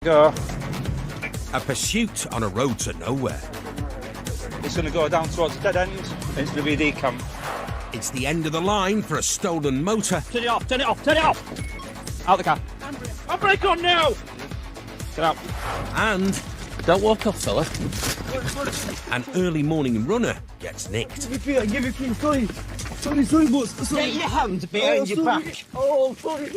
Go. A pursuit on a road to nowhere. It's going to go down towards the dead end. It's going to be a decamp. It's the end of the line for a stolen motor. Turn it off, turn it off, turn it off! Out the car. Handbrake on now! Get out. And Don't walk off, fella. an early morning runner gets nicked. Give me keys, sorry. Sorry, boss. Get your hands behind your back. Oh, sorry.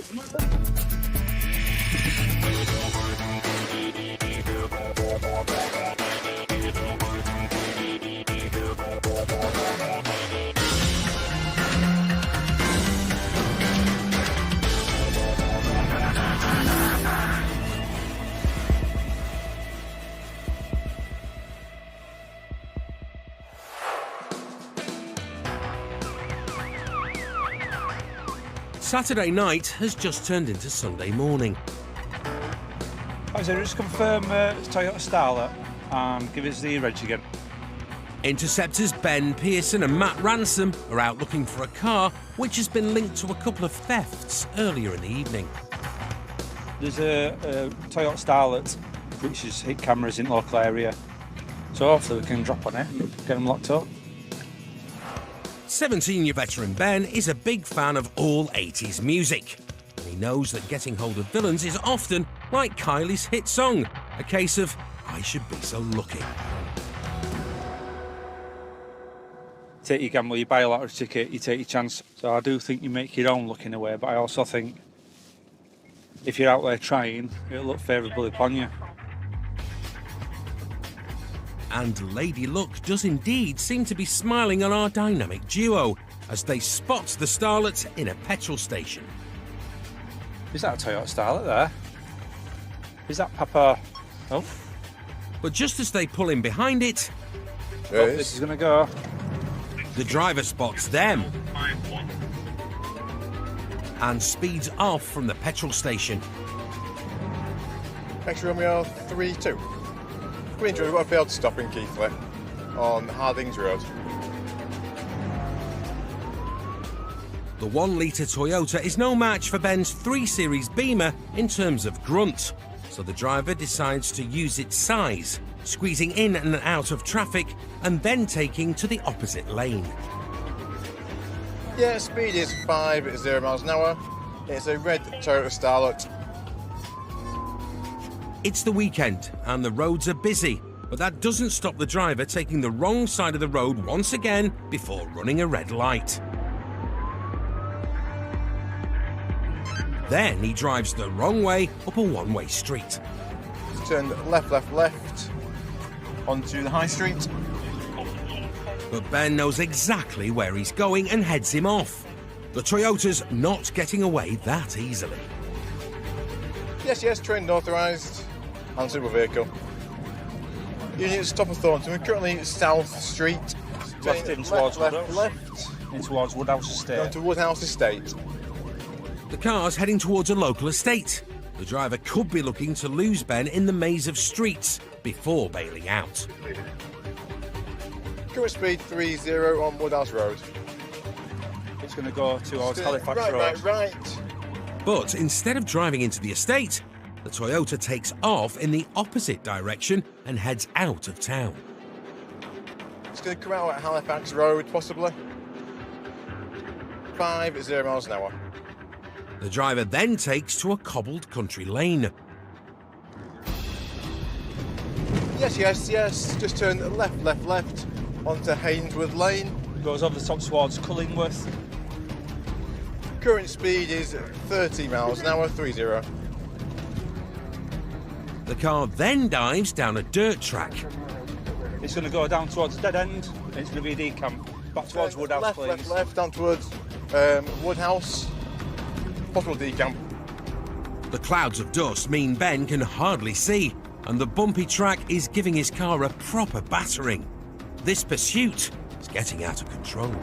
Saturday night has just turned into Sunday morning. Hi, so just confirm it's Toyota Starlet and give us the reg again. Interceptors Ben Pearson and Matt Ransom are out looking for a car which has been linked to a couple of thefts earlier in the evening. There's a Toyota Starlet which has hit cameras in local area, so hopefully we can drop on it, get them locked up. 17-year veteran Ben is a big fan of all 80s music. And he knows that getting hold of villains is often like Kylie's hit song, a case of I should be so lucky. Take your gamble, you buy a lottery ticket, you take your chance. So I do think you make your own luck in a way, but I also think if you're out there trying, it'll look favourably upon you. And Lady Luck does indeed seem to be smiling on our dynamic duo as they spot the starlet in a petrol station. Is that a Toyota Starlet there? Is that Papa? Oh, But just as they pull in behind it, this is going to go. the driver spots them and speeds off from the petrol station. X Romeo 3-2. We've got a failed stop in Keighley on Hardings Road. The 1-litre Toyota is no match for Ben's 3 Series Beamer in terms of grunt, so the driver decides to use its size, squeezing in and out of traffic and then taking to the opposite lane. Yeah, speed is 50 miles an hour. It's a red Toyota Starlet. It's the weekend and the roads are busy, but that doesn't stop the driver taking the wrong side of the road once again before running a red light. Then he drives the wrong way up a one-way street. Turned left onto the high street. But Ben knows exactly where he's going and heads him off. The Toyota's not getting away that easily. Yes, trained and authorised. Unsuitable vehicle. Unit stop of Thornton. We're currently at South Street. Left in towards Woodhouse. Left. In towards Woodhouse Estate. Going to Woodhouse Estate. The car's heading towards a local estate. The driver could be looking to lose Ben in the maze of streets before bailing out. Current speed 30 on Woodhouse Road. It's going to go towards Halifax Road. Right. But instead of driving into the estate, the Toyota takes off in the opposite direction and heads out of town. It's going to come out at Halifax Road, possibly. 50 miles an hour. The driver then takes to a cobbled country lane. Yes. Just turn left onto Hayneswood Lane. Goes over the top towards Cullingworth. Current speed is 30 miles an hour, 30. The car then dives down a dirt track. It's going to go down towards the dead end. It's going to be a decamp. Back towards Woodhouse, please. Left, down towards Woodhouse. Possible decamp. The clouds of dust mean Ben can hardly see, and the bumpy track is giving his car a proper battering. This pursuit is getting out of control.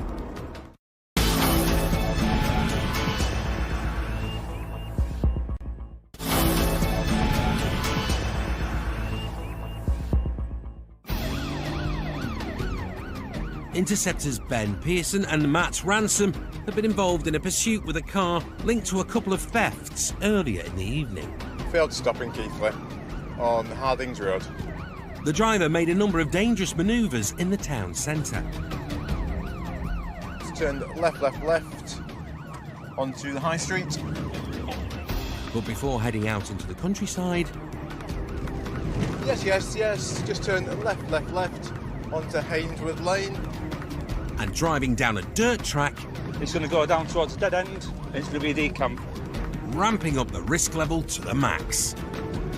Interceptors Ben Pearson and Matt Ransom have been involved in a pursuit with a car linked to a couple of thefts earlier in the evening. Failed stop in Keighley. on Hardings Road. The driver made a number of dangerous manoeuvres in the town centre. It's turned left onto the high street. But before heading out into the countryside... Yes. Just turned left onto Hainsworth Lane. And driving down a dirt track... It's going to go down towards the dead end, and it's going to be a decamp. Ramping up the risk level to the max.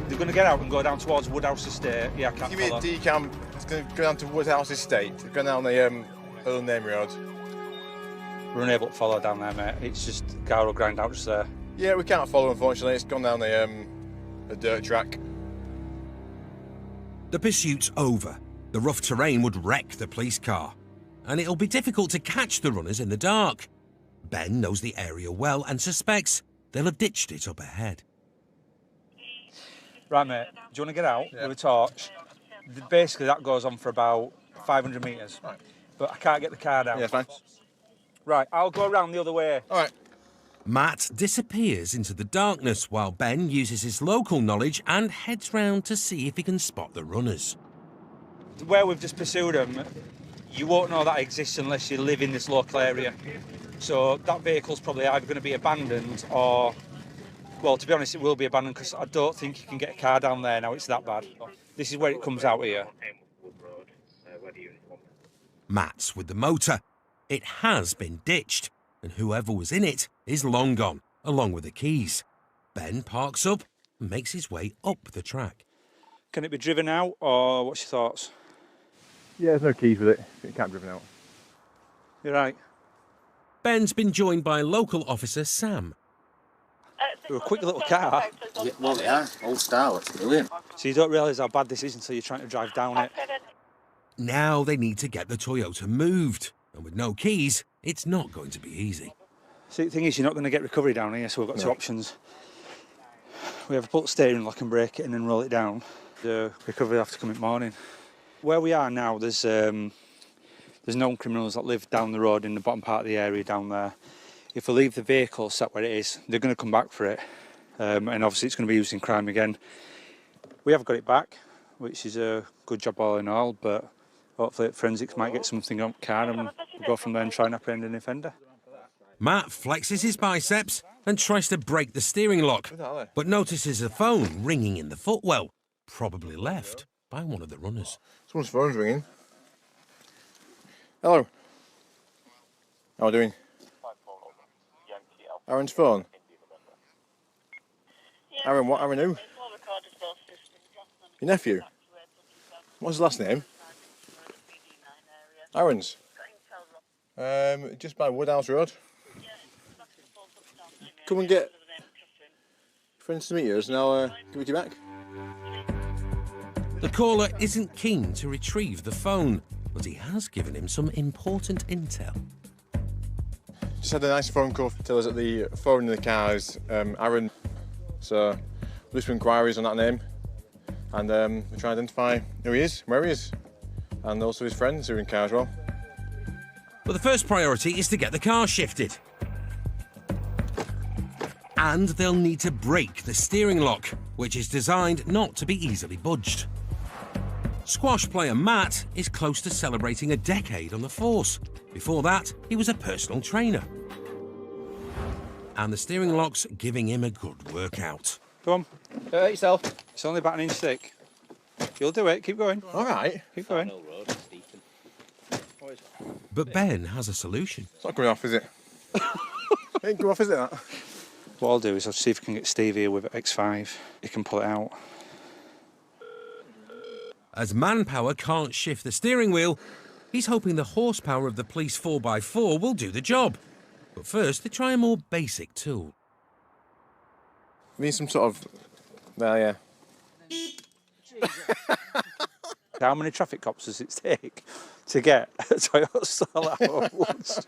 They're going to get out and go down towards Woodhouse Estate. Yeah, I can't Give me a follow. decamp. It's going to go down to Woodhouse Estate. Going down the Earl Name Road. We're unable to follow down there, mate. It's just car will grind out just there. Yeah, we can't follow, unfortunately. It's gone down the dirt track. The pursuit's over. The rough terrain would wreck the police car. And it'll be difficult to catch the runners in the dark. Ben knows the area well and suspects they'll have ditched it up ahead. Right, mate. Do you want to get out with a torch? Basically, that goes on for about 500 metres. Right. But I can't get the car down. Yeah, fine. Right, I'll go around the other way. All right. Matt disappears into the darkness while Ben uses his local knowledge and heads round to see if he can spot the runners. Where we've just pursued them, you won't know that exists unless you live in this local area. So that vehicle's probably either going to be abandoned or, well, to be honest, it will be abandoned because I don't think you can get a car down there now. It's that bad. This is where it comes out here. Matt's with the motor. It has been ditched, and whoever was in it is long gone, along with the keys. Ben parks up and makes his way up the track. Can it be driven out, or what's your thoughts? Yeah, there's no keys with it. It can't be driven out. You're right. Ben's been joined by local officer Sam. They're a quick little car. Yeah, well, they are. Old style. It's brilliant. So you don't realise how bad this is until you're trying to drive down it. Now they need to get the Toyota moved. And with no keys, it's not going to be easy. See, the thing is, you're not going to get recovery down here, so we've got two options. We have to put the steering lock and brake it in and roll it down. The recovery will have to come in the morning. Where we are now, there's known criminals that live down the road in the bottom part of the area down there. If we leave the vehicle sat where it is, they're going to come back for it. And obviously it's going to be used in crime again. We have got it back, which is a good job all in all, but hopefully forensics might get something on the car and we'll go from there and try and apprehend an offender. Matt flexes his biceps and tries to break the steering lock, but notices a phone ringing in the footwell, probably left by one of the runners. Someone's phone's ringing. Hello. How are we doing? Aaron's phone? Aaron what? Aaron who? Your nephew? What's his last name? Aaron's? Just by Woodhouse Road. Come and get friends to meet yours and I'll give it you back. The caller isn't keen to retrieve the phone, but he has given him some important intel. Just had a nice phone call to tell us that the phone in the car is Aaron. So we'll do some inquiries on that name and we'll try and identify who he is, where he is, and also his friends who are in the car as well. But the first priority is to get the car shifted. And they'll need to break the steering lock, which is designed not to be easily budged. Squash player Matt is close to celebrating a decade on the force. Before that, he was a personal trainer. And the steering lock's giving him a good workout. Come on. Hurt yourself. It's only about an inch thick. You'll do it. Keep going. All right. Keep going. But Ben has a solution. It's not coming off, is it? It ain't come off, is it, that? What I'll do is I'll see if I can get Steve here with X5. He can pull it out. As manpower can't shift the steering wheel, he's hoping the horsepower of the police 4x4 will do the job. But first, they try a more basic tool. We need some sort of... Well, yeah. How many traffic cops does it take to get a Toyota style out once?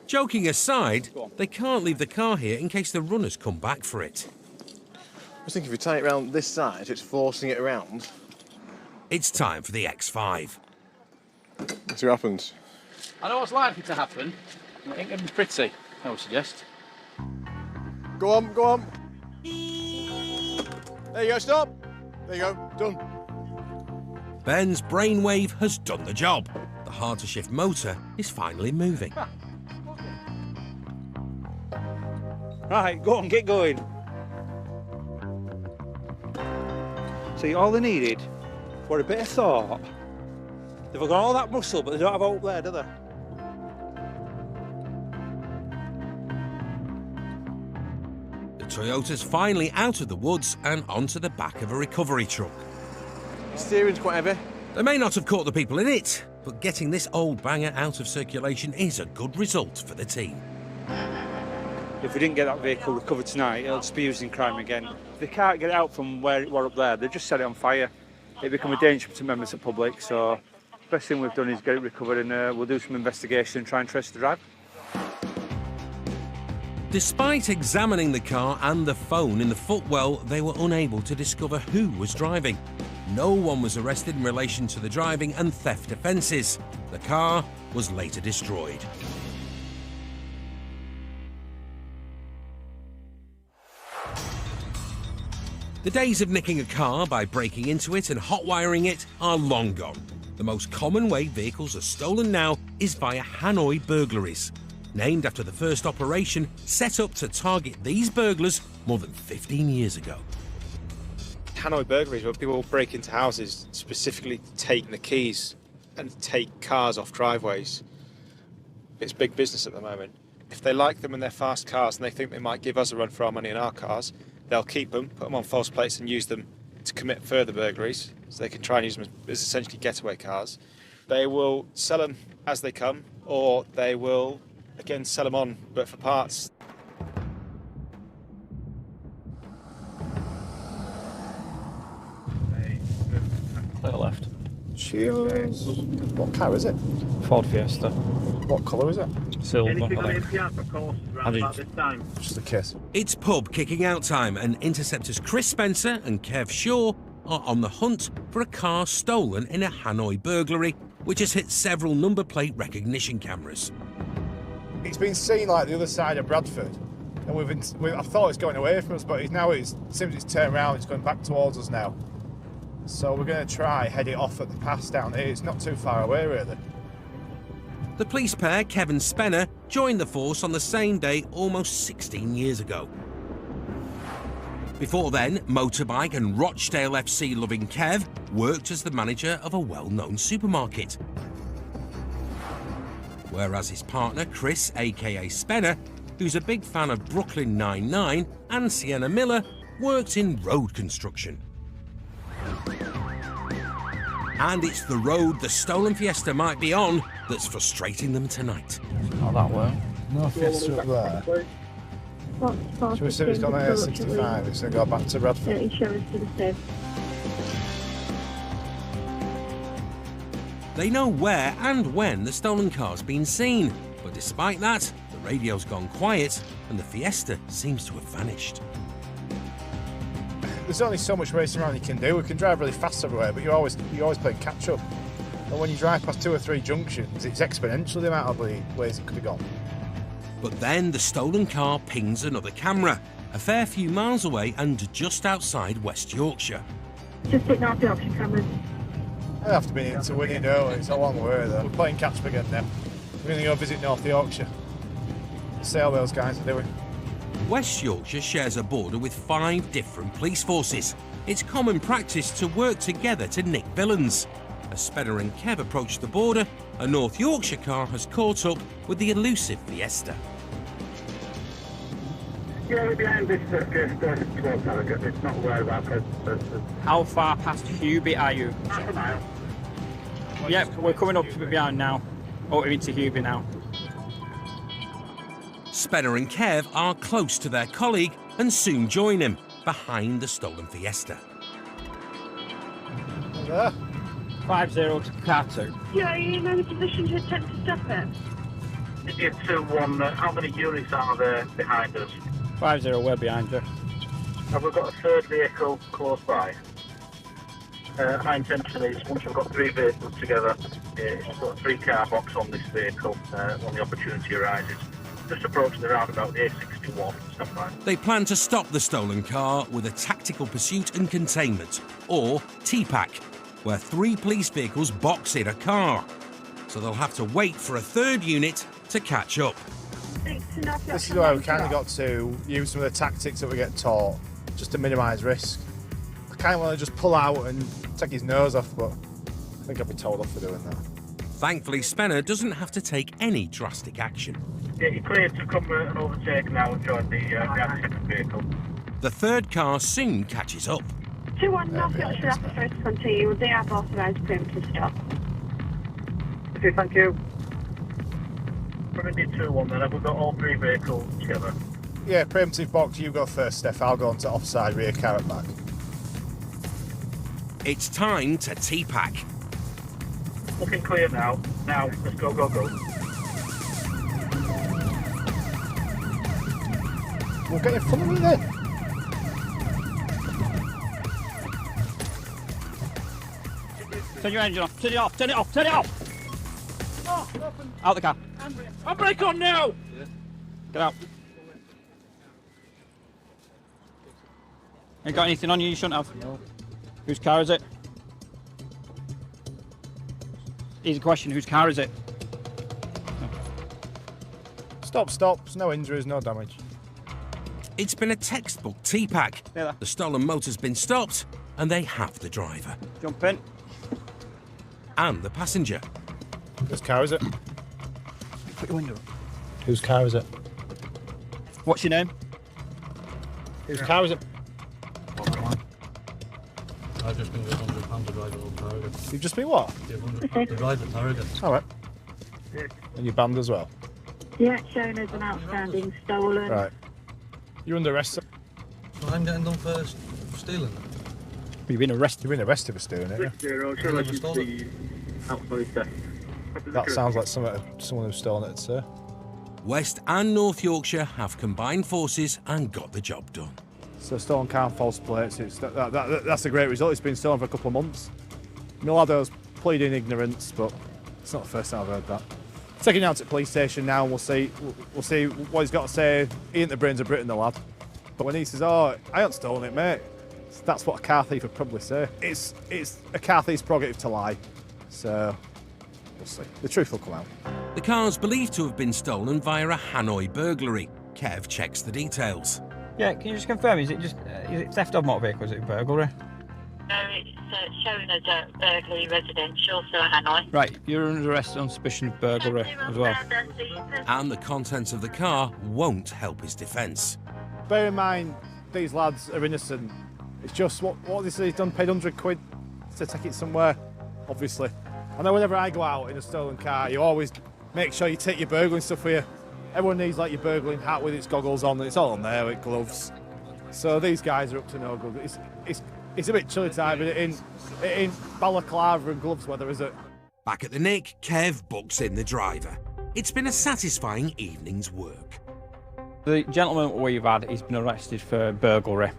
Joking aside, they can't leave the car here in case the runners come back for it. I was thinking if you tie it around this side, so it's forcing it around. It's time for the X5. Let's see what happens. I know what's likely to happen. It ain't going to be pretty, I would suggest. Go on, go on. There you go, stop. There you go, done. Ben's brainwave has done the job. The hard-to-shift motor is finally moving. Right, go on, get going. See, all they needed were a bit of thought. They've got all that muscle, but they don't have hope there, do they? The Toyota's finally out of the woods and onto the back of a recovery truck. Steering's quite heavy. They may not have caught the people in it, but getting this old banger out of circulation is a good result for the team. If we didn't get that vehicle recovered tonight, it'll just be used in crime again. If they can't get it out from where it were up there, they just set it on fire. It become a danger to members of the public, so the best thing we've done is get it recovered, and we'll do some investigation and try and trace the driver. Despite examining the car and the phone in the footwell, they were unable to discover who was driving. No one was arrested in relation to the driving and theft offences. The car was later destroyed. The days of nicking a car by breaking into it and hot-wiring it are long gone. The most common way vehicles are stolen now is via Hanoi burglaries, named after the first operation set up to target these burglars more than 15 years ago. Hanoi burglaries, where people break into houses specifically to take the keys and take cars off driveways. It's big business at the moment. If they like them and they're fast cars and they think they might give us a run for our money in our cars, they'll keep them, put them on false plates and use them to commit further burglaries, so they can try and use them as essentially getaway cars. They will sell them as they come, or they will, again, sell them on, but for parts. Clear left. Cheers. What car is it? Ford Fiesta. What colour is it? Silver, Anything on I think. APR for courses around about this time? Just a kiss. It's pub kicking out time, and Interceptors Chris Spencer and Kev Shaw are on the hunt for a car stolen in a Hanoi burglary, which has hit several number plate recognition cameras. It's been seen like the other side of Bradford, and I thought it's going away from us, but it seems it's turned around. It's going back towards us now. So we're going to try head it off at the pass down here. It's not too far away, really. The police pair, Kevin Spenner, joined the force on the same day almost 16 years ago. Before then, motorbike and Rochdale FC loving Kev worked as the manager of a well-known supermarket. Whereas his partner, Chris, aka Spenner, who's a big fan of Brooklyn Nine-Nine and Sienna Miller, worked in road construction. And it's the road the stolen Fiesta might be on that's frustrating them tonight. Not that way. No Fiesta up there. Should we see if it's got an 65? It's going to go back to Bradford. Insurance to the same. They know where and when the stolen car's been seen, but despite that, the radio's gone quiet and the Fiesta seems to have vanished. There's only so much racing around you can do. We can drive really fast everywhere, but you're always playing catch up. And when you drive past 2 or 3 junctions, it's exponential the amount of ways it could have gone. But then the stolen car pings another camera, a fair few miles away and just outside West Yorkshire. Just take North Yorkshire cameras. I have to be into winning early. It's a long way though. We're playing catch up again now. We're going to go visit North Yorkshire. See how those guys are doing. West Yorkshire shares a border with 5 different police forces. It's common practice to work together to nick villains. As Spenner and Kev approach the border, a North Yorkshire car has caught up with the elusive Fiesta. Yeah, we're behind this Fiesta 12 target. It's not aware of our presence. How far past Hubie are you? Half a mile. Yeah, we're coming up behind now. Oh, we're into Hubie now. Spenner and Kev are close to their colleague and soon join him behind the stolen Fiesta. There. 50 to car 2. Yeah, are you in any position to attempt to stop it? It's 1. How many units are there behind us? 50, we're behind you. Have we got a third vehicle close by? My intention is, once we've got 3 vehicles together, is to put a 3-car box on this vehicle when the opportunity arises. Just approaching the roundabout, the A61, stuff like that. They plan to stop the stolen car with a tactical pursuit and containment. or TPAC, where 3 police vehicles box in a car. So they'll have to wait for a third unit to catch up. This is where we kind of got to use some of the tactics that we get taught, just to minimise risk. I kind of want to just pull out and take his nose off, but I think I'll be told off for doing that. Thankfully, Spenner doesn't have to take any drastic action. Yeah, you're cleared to come and overtake now and join the second vehicle. The third car soon catches up. 2-1 North Yorkshire after first continue. They have authorised preemptive stop. Okay, thank you. We're going to do 2-1 then. Have we got all 3 vehicles together? Yeah, preemptive box, you go first, Steph. I'll go on to offside rear car at back. It's time to TPAC. Looking clear now. Now, let's go, go, go. We'll get in front of me then. Turn your engine off. Turn it off. Turn it off. Turn it off. Out the car. Handbrake on now. Get out. Ain't got anything on you shouldn't have? No. Whose car is it? Easy question. Whose car is it? Stop, stop. There's no injuries, no damage. It's been a textbook TPAC. Yeah. The stolen motor's been stopped, and they have the driver. Jump in. And the passenger. Whose car is it? Put your window up. Whose car is it? What's your name? Whose car is it? I've just been given £100 to drive a little Target. You've just been what? To drive the Target. All right. And you're banned as well? Yeah, shown as an outstanding stolen. Right. You're under arrest. So I'm getting done first for stealing. You've been arrested. You've been arrested for stealing it, yeah? That sounds like someone who's stolen it, sir. West and North Yorkshire have combined forces and got the job done. So stolen car and false plates, that's a great result. It's been stolen for a couple of months. Milado's pleading ignorance, but it's not the first time I've heard that. Taking him out to the police station now, we'll see what he's got to say. He ain't the brains of Britain, the lad. But when he says, "Oh, I ain't stolen it, mate," that's what a car thief would probably say. It's a car thief's prerogative to lie. So we'll see. The truth will come out. The car's believed to have been stolen via a Hanoi burglary. Kev checks the details. Yeah, can you just confirm, is it theft of motor vehicle, is it burglary? No, it's shown as a burglary residential, so Hanoi. Right, you're under arrest on suspicion of burglary as well. And the contents of the car won't help his defence. Bear in mind, these lads are innocent. It's just what they say he's done, paid £100 to take it somewhere, obviously. I know whenever I go out in a stolen car, you always make sure you take your burgling stuff with you. Everyone needs like your burgling hat with its goggles on, it's all on there with gloves. So these guys are up to no good. It's a bit chilly time, but it ain't balaclava and gloves weather, is it? Back at the Nick, Kev books in the driver. It's been a satisfying evening's work. The gentleman we've had, he's been arrested for burglary.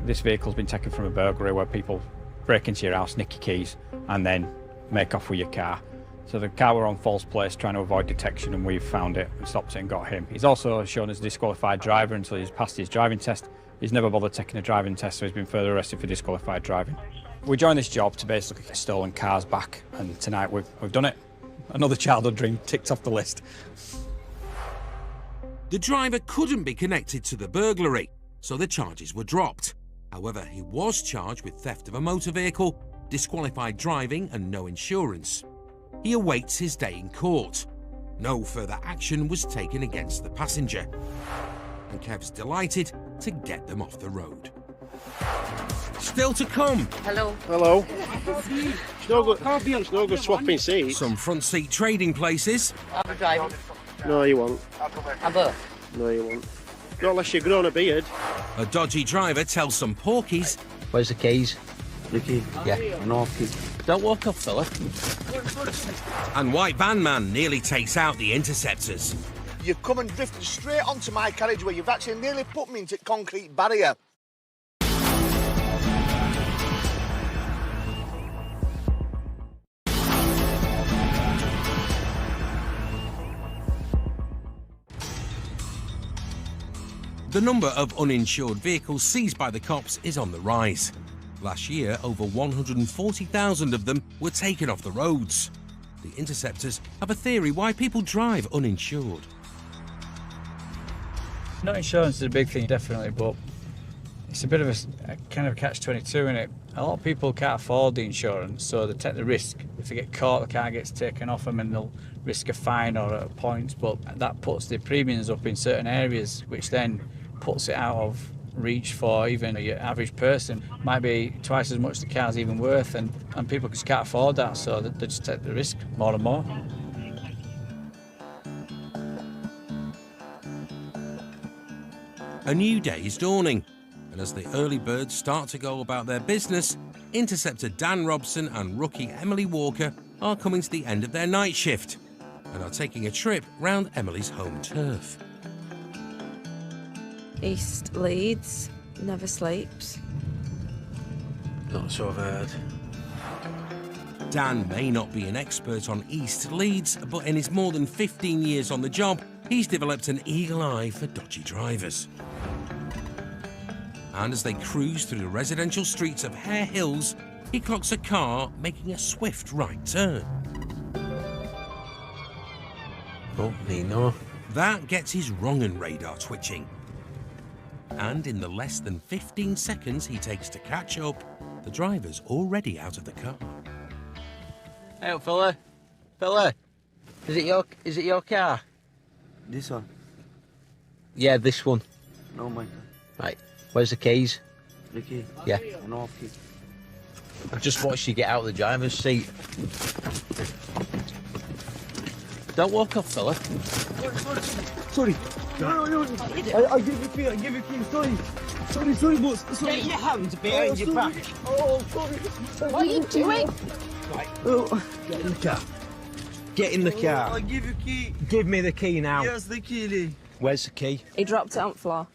This vehicle's been taken from a burglary where people break into your house, nick your keys, and then make off with your car. So the car were on false plates trying to avoid detection, and we've found it and stopped it and got him. He's also shown as a disqualified driver until he's passed his driving test. He's never bothered taking a driving test, so he's been further arrested for disqualified driving. We joined this job to basically get stolen cars back, and tonight we've done it. Another childhood dream ticked off the list. The driver couldn't be connected to the burglary, so the charges were dropped. However, he was charged with theft of a motor vehicle, disqualified driving and no insurance. He awaits his day in court. No further action was taken against the passenger. And Kev's delighted to get them off the road. Still to come. Hello. Hello. It's no good swapping seats. Some front seat trading places. I'll be driving. No, you won't. I both. No, you won't. Not unless you've grown a beard. A dodgy driver tells some porkies. Where's the keys? The key? Yeah. No key. Don't walk off, fella. And White Van Man nearly takes out the Interceptors. You've come and drifted straight onto my carriageway. You've actually nearly put me into concrete barrier. The number of uninsured vehicles seized by the cops is on the rise. Last year, over 140,000 of them were taken off the roads. The Interceptors have a theory why people drive uninsured. Not insurance is a big thing, definitely, but it's a bit of a kind of catch-22, isn't it? A lot of people can't afford the insurance, so they take the risk. If they get caught, the car gets taken off them and they'll risk a fine or a points, but that puts the premiums up in certain areas, which then puts it out of reach for even your average person. Might be twice as much the car's even worth, and people just can't afford that, so they just take the risk more and more. A new day is dawning, and as the early birds start to go about their business, Interceptor Dan Robson and rookie Emily Walker are coming to the end of their night shift and are taking a trip round Emily's home turf. East Leeds, never sleeps. Not so I've heard. Dan may not be an expert on East Leeds, but in his more than 15 years on the job, he's developed an eagle eye for dodgy drivers. And as they cruise through the residential streets of Hare Hills, he clocks a car making a swift right turn. Oh, no. That gets his wrong-un radar twitching. And in the less than 15 seconds he takes to catch up, the driver's already out of the car. Hey, fella. Fella. Is it your car? This one? Yeah, this one. No, my car. Right. Where's the keys? The key? Yeah. No key. I just watched you get out of the driver's seat. Don't walk off, fella. Sorry. No. I give you key. Sorry, boss. Sorry. Get your hands behind your back. Oh, sorry. What are you doing? Right. Oh. Get in the car. Get in the car. I give you key. Give me the key now. Yes, the key, Lee. Where's the key? He dropped it on the floor.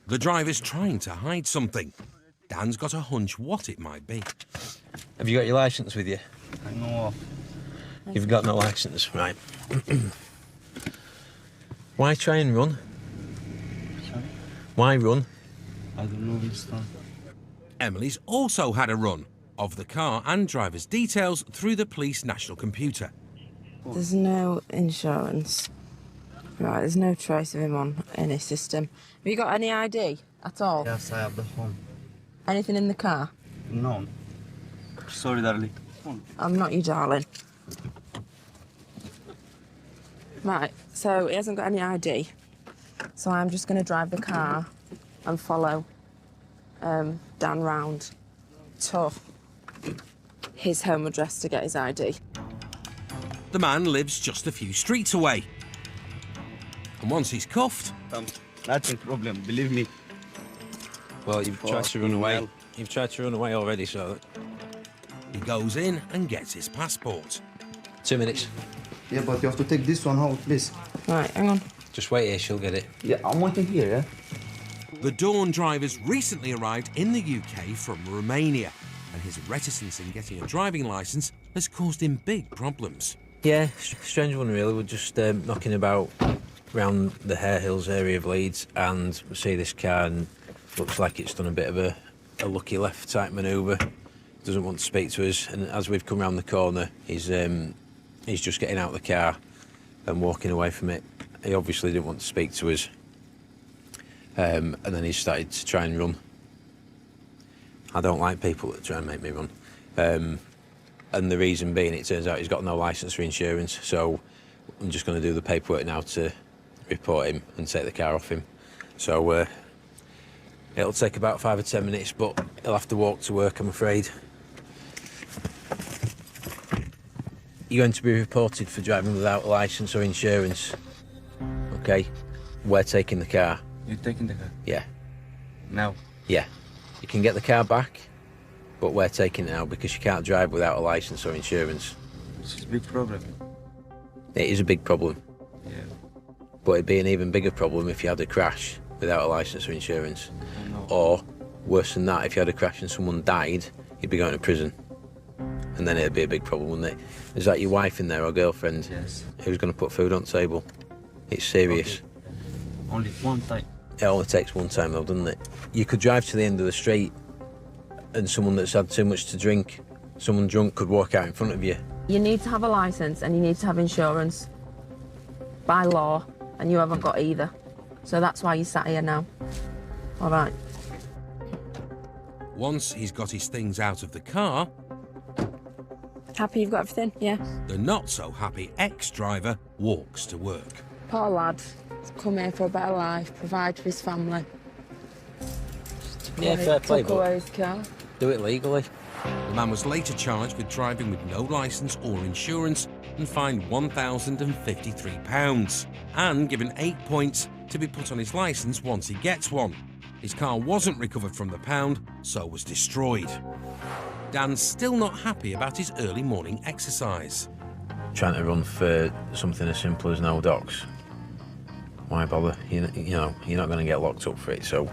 The driver's trying to hide something. Dan's got a hunch what it might be. Have you got your licence with you? I know. You've got no licence, right. Why try and run? Sorry? Why run? I don't know this time. Emily's also had a run of the car and driver's details through the police national computer. There's no insurance. Right, there's no trace of him on any system. Have you got any ID at all? Yes, I have the phone. Anything in the car? No. Sorry, darling. I'm not you, darling. Right, so he hasn't got any ID. So I'm just going to drive the car and follow Dan round to his home address to get his ID. The man lives just a few streets away. And once he's cuffed... Nothing problem, believe me. Well, you've tried to run away. You've tried to run away already, so... He goes in and gets his passport. 2 minutes. Yeah, but you have to take this one out, please. Right, hang on. Just wait here, she'll get it. Yeah, I'm waiting here, yeah? The Dawn driver's recently arrived in the UK from Romania, and his reticence in getting a driving licence has caused him big problems. Yeah, strange one really. We're just knocking about around the Hare Hills area of Leeds, and we see this car and looks like it's done a bit of a lucky left type manoeuvre. Doesn't want to speak to us, and as we've come round the corner, he's just getting out of the car and walking away from it. He obviously didn't want to speak to us, and then he started to try and run. I don't like people that try and make me run. And the reason being, it turns out he's got no licence for insurance, so I'm just going to do the paperwork now to report him and take the car off him. So it'll take about 5 or 10 minutes, but he'll have to walk to work, I'm afraid. You're going to be reported for driving without a licence or insurance. OK? We're taking the car. You're taking the car? Yeah. Now? Yeah. You can get the car back, but we're taking it now because you can't drive without a licence or insurance. This is a big problem. It is a big problem. Yeah. But it'd be an even bigger problem if you had a crash without a licence or insurance. I know. Or, worse than that, if you had a crash and someone died, you'd be going to prison. And then it'd be a big problem, wouldn't it? Is that your wife in there or girlfriend? Yes. Who's going to put food on the table? It's serious. Okay. Only one time. It only takes one time though, doesn't it? You could drive to the end of the street and someone that's had too much to drink, someone drunk could walk out in front of you. You need to have a licence and you need to have insurance by law, and you haven't got either. So that's why you sat here now. All right. Once he's got his things out of the car, Happy you've got everything? Yeah. the not-so-happy ex-driver walks to work. Poor lad. He's come here for a better life, provide for his family. Yeah, fair play, Took away his car. Do it legally. The man was later charged with driving with no licence or insurance and fined £1,053 and given 8 points to be put on his licence once he gets one. His car wasn't recovered from the pound, so was destroyed. Dan's still not happy about his early morning exercise. Trying to run for something as simple as no docs. Why bother? You know, you're not going to get locked up for it, so...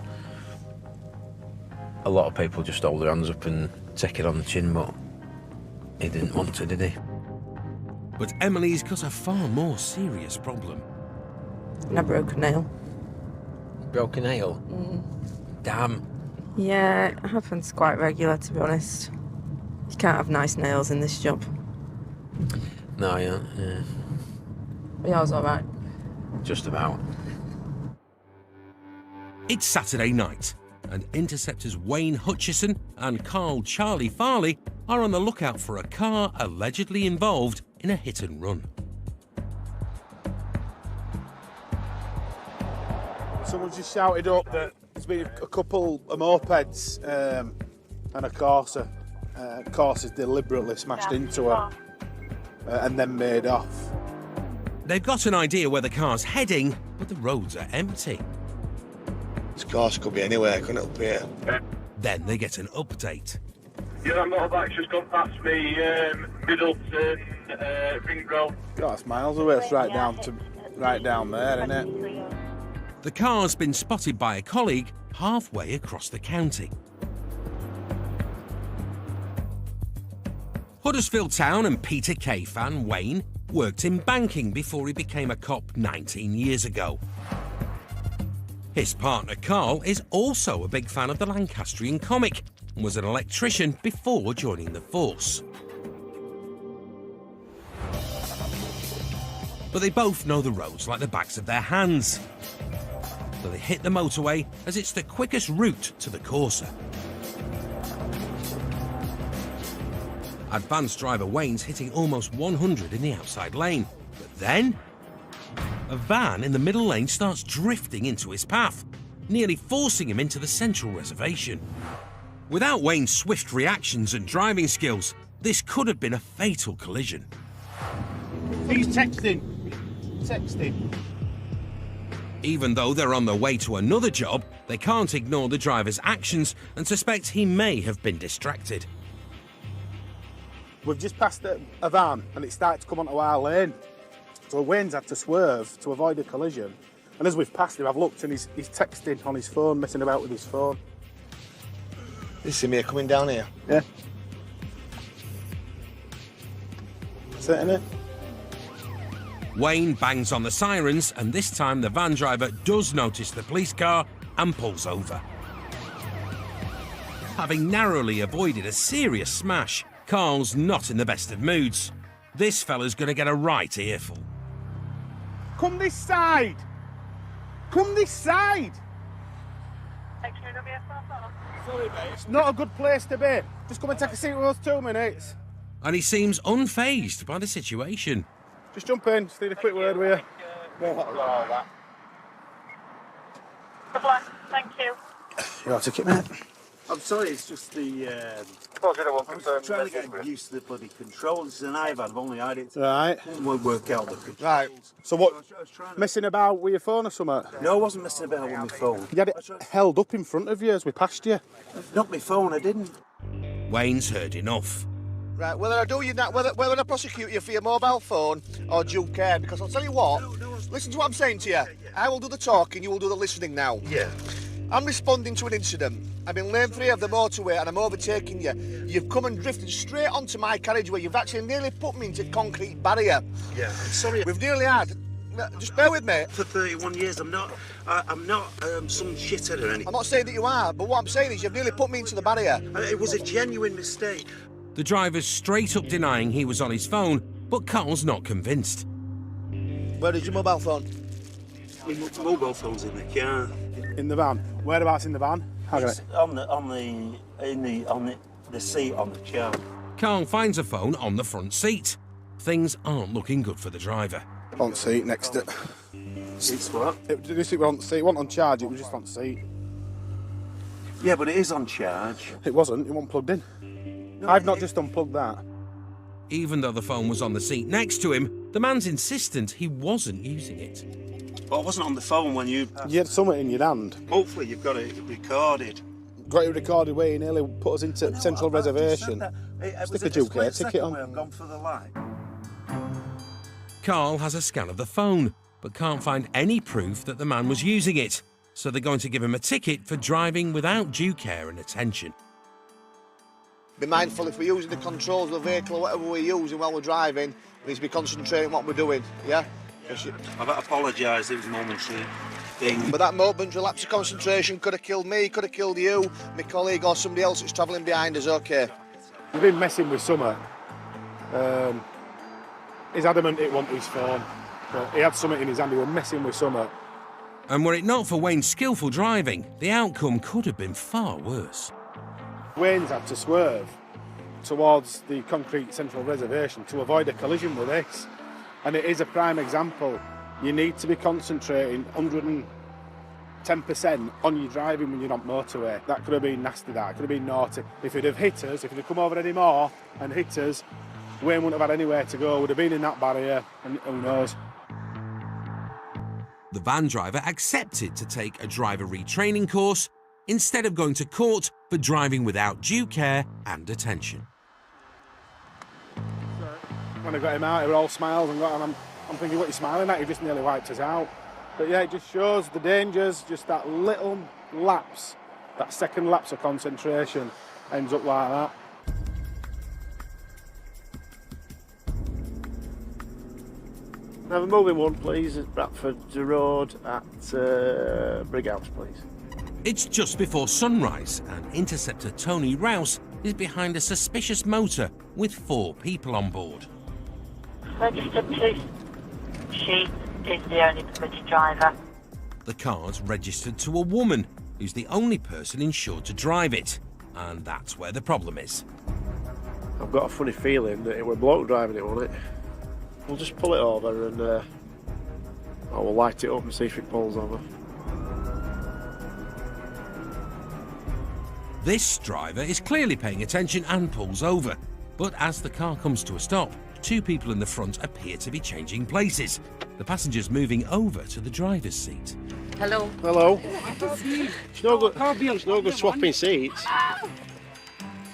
A lot of people just hold their hands up and take it on the chin, but he didn't want to, did he? But Emily's got a far more serious problem. And I broke a nail. Broken nail? Damn. Yeah, it happens quite regular, to be honest. You can't have nice nails in this job. No, yeah. But yours all right? Just about. It's Saturday night, and Interceptors Wayne Hutchison and Carl Charlie Farley are on the lookout for a car allegedly involved in a hit and run. Someone's just shouted up that there's been a couple of mopeds and a Corsa. Corsa's deliberately smashed into her and then made off. They've got an idea where the car's heading, but the roads are empty. This Corsa could be anywhere, couldn't it, up here? Then they get an update. Yeah, that motorbike's just gone past me, Middleton, Ring Road. God, it's miles away. It's right down there, isn't it? The car's been spotted by a colleague halfway across the county. Huddersfield Town and Peter Kay fan Wayne worked in banking before he became a cop 19 years ago. His partner Carl is also a big fan of the Lancastrian comic and was an electrician before joining the force. But they both know the roads like the backs of their hands. So they hit the motorway as it's the quickest route to the Corsa. Advanced driver Wayne's hitting almost 100 in the outside lane. But then, a van in the middle lane starts drifting into his path, nearly forcing him into the central reservation. Without Wayne's swift reactions and driving skills, this could have been a fatal collision. He's texting. Even though they're on their way to another job, they can't ignore the driver's actions and suspect he may have been distracted. We've just passed a van and it started to come onto our lane. So Wayne's had to swerve to avoid a collision. And as we've passed him, I've looked and he's texting on his phone, messing about with his phone. You see me coming down here? Yeah. That's it, innit? Wayne bangs on the sirens, and this time the van driver does notice the police car and pulls over. Having narrowly avoided a serious smash, Carl's not in the best of moods. This fella's going to get a right earful. Come this side! Come this side! Sorry, mate. It's not a good place to be. Just come and take a seat with us 2 minutes. And he seems unfazed by the situation. Just jump in, just need a quick word with you. Thank you. You got a ticket, mate? I'm sorry, it's just the... I was trying to get used to the bloody controls. It's an iPad, I've only had it. Right. It won't work out the controls. Right. So what, messing about with your phone or something? No, I wasn't messing about with my phone. You had it held up in front of you as we passed you. Not my phone, I didn't. Wayne's heard enough. Right, whether I do you that, whether I prosecute you for your mobile phone or due care, because I'll tell you what, listen to what I'm saying to you. I will do the talking, you will do the listening now. Yeah. I'm responding to an incident. I'm in lane 3 of the motorway and I'm overtaking you. You've come and drifted straight onto my carriageway. You've actually nearly put me into concrete barrier. Yeah, I'm sorry. We've nearly had Just bear with me. For 31 years, I'm not some shithead or anything. I'm not saying that you are, but what I'm saying is you've nearly put me into the barrier. It was a genuine mistake. The driver's straight up denying he was on his phone, but Carl's not convinced. Where is your mobile phone? My mobile phone's in the car. In the van. Whereabouts in the van? It's on the seat on the car. Carl finds a phone on the front seat. Things aren't looking good for the driver. On seat next to... It's what? It was on seat. It wasn't on charge, it was just on seat. Yeah, but it is on charge. It wasn't, it wasn't plugged in. No, I've not just unplugged that. Even though the phone was on the seat next to him, the man's insistent he wasn't using it. Well, I wasn't on the phone when you... You had something in your hand. Hopefully you've got it recorded. Got it recorded where you nearly put us into central reservation. Stick a Duke here, ticket on. I've gone for the light. Carl has a scan of the phone, but can't find any proof that the man was using it, so they're going to give him a ticket for driving without due care and attention. Be mindful if we're using the controls of the vehicle or whatever we're using while we're driving, we need to be concentrating on what we're doing, yeah? I've apologised, it was a momentary thing. But that momentary lapse of concentration could have killed me, could have killed you, my colleague or somebody else that's travelling behind us, okay? We've been messing with something. He's adamant it wasn't his phone, but he had something in his hand, he was messing with something. And were it not for Wayne's skillful driving, the outcome could have been far worse. Wayne's had to swerve towards the concrete central reservation to avoid a collision with this. And it is a prime example. You need to be concentrating 110% on your driving when you're on motorway. That could have been nasty, that could have been naughty. If he'd have hit us, if he'd have come over any more and hit us, Wayne wouldn't have had anywhere to go, would have been in that barrier, and who knows. The van driver accepted to take a driver retraining course instead of going to court for driving without due care and attention. When I got him out, he was all smiles and I'm thinking, what are you smiling at? He just nearly wiped us out. But yeah, it just shows the dangers, just that little lapse, that second lapse of concentration ends up like that. Have a moving one, please, at Bradford Road at Brighouse, please. It's just before sunrise, and Interceptor Tony Rouse is behind a suspicious motor with 4 people on board. Registered police. She is the only permitted driver. The car's registered to a woman, who's the only person insured to drive it. And that's where the problem is. I've got a funny feeling that it was a bloke driving it, wasn't it? We'll just pull it over and we'll light it up and see if it pulls over. This driver is clearly paying attention and pulls over. But as the car comes to a stop, 2 people in the front appear to be changing places. The passenger's moving over to the driver's seat. Hello. Hello. It's no good swapping seats.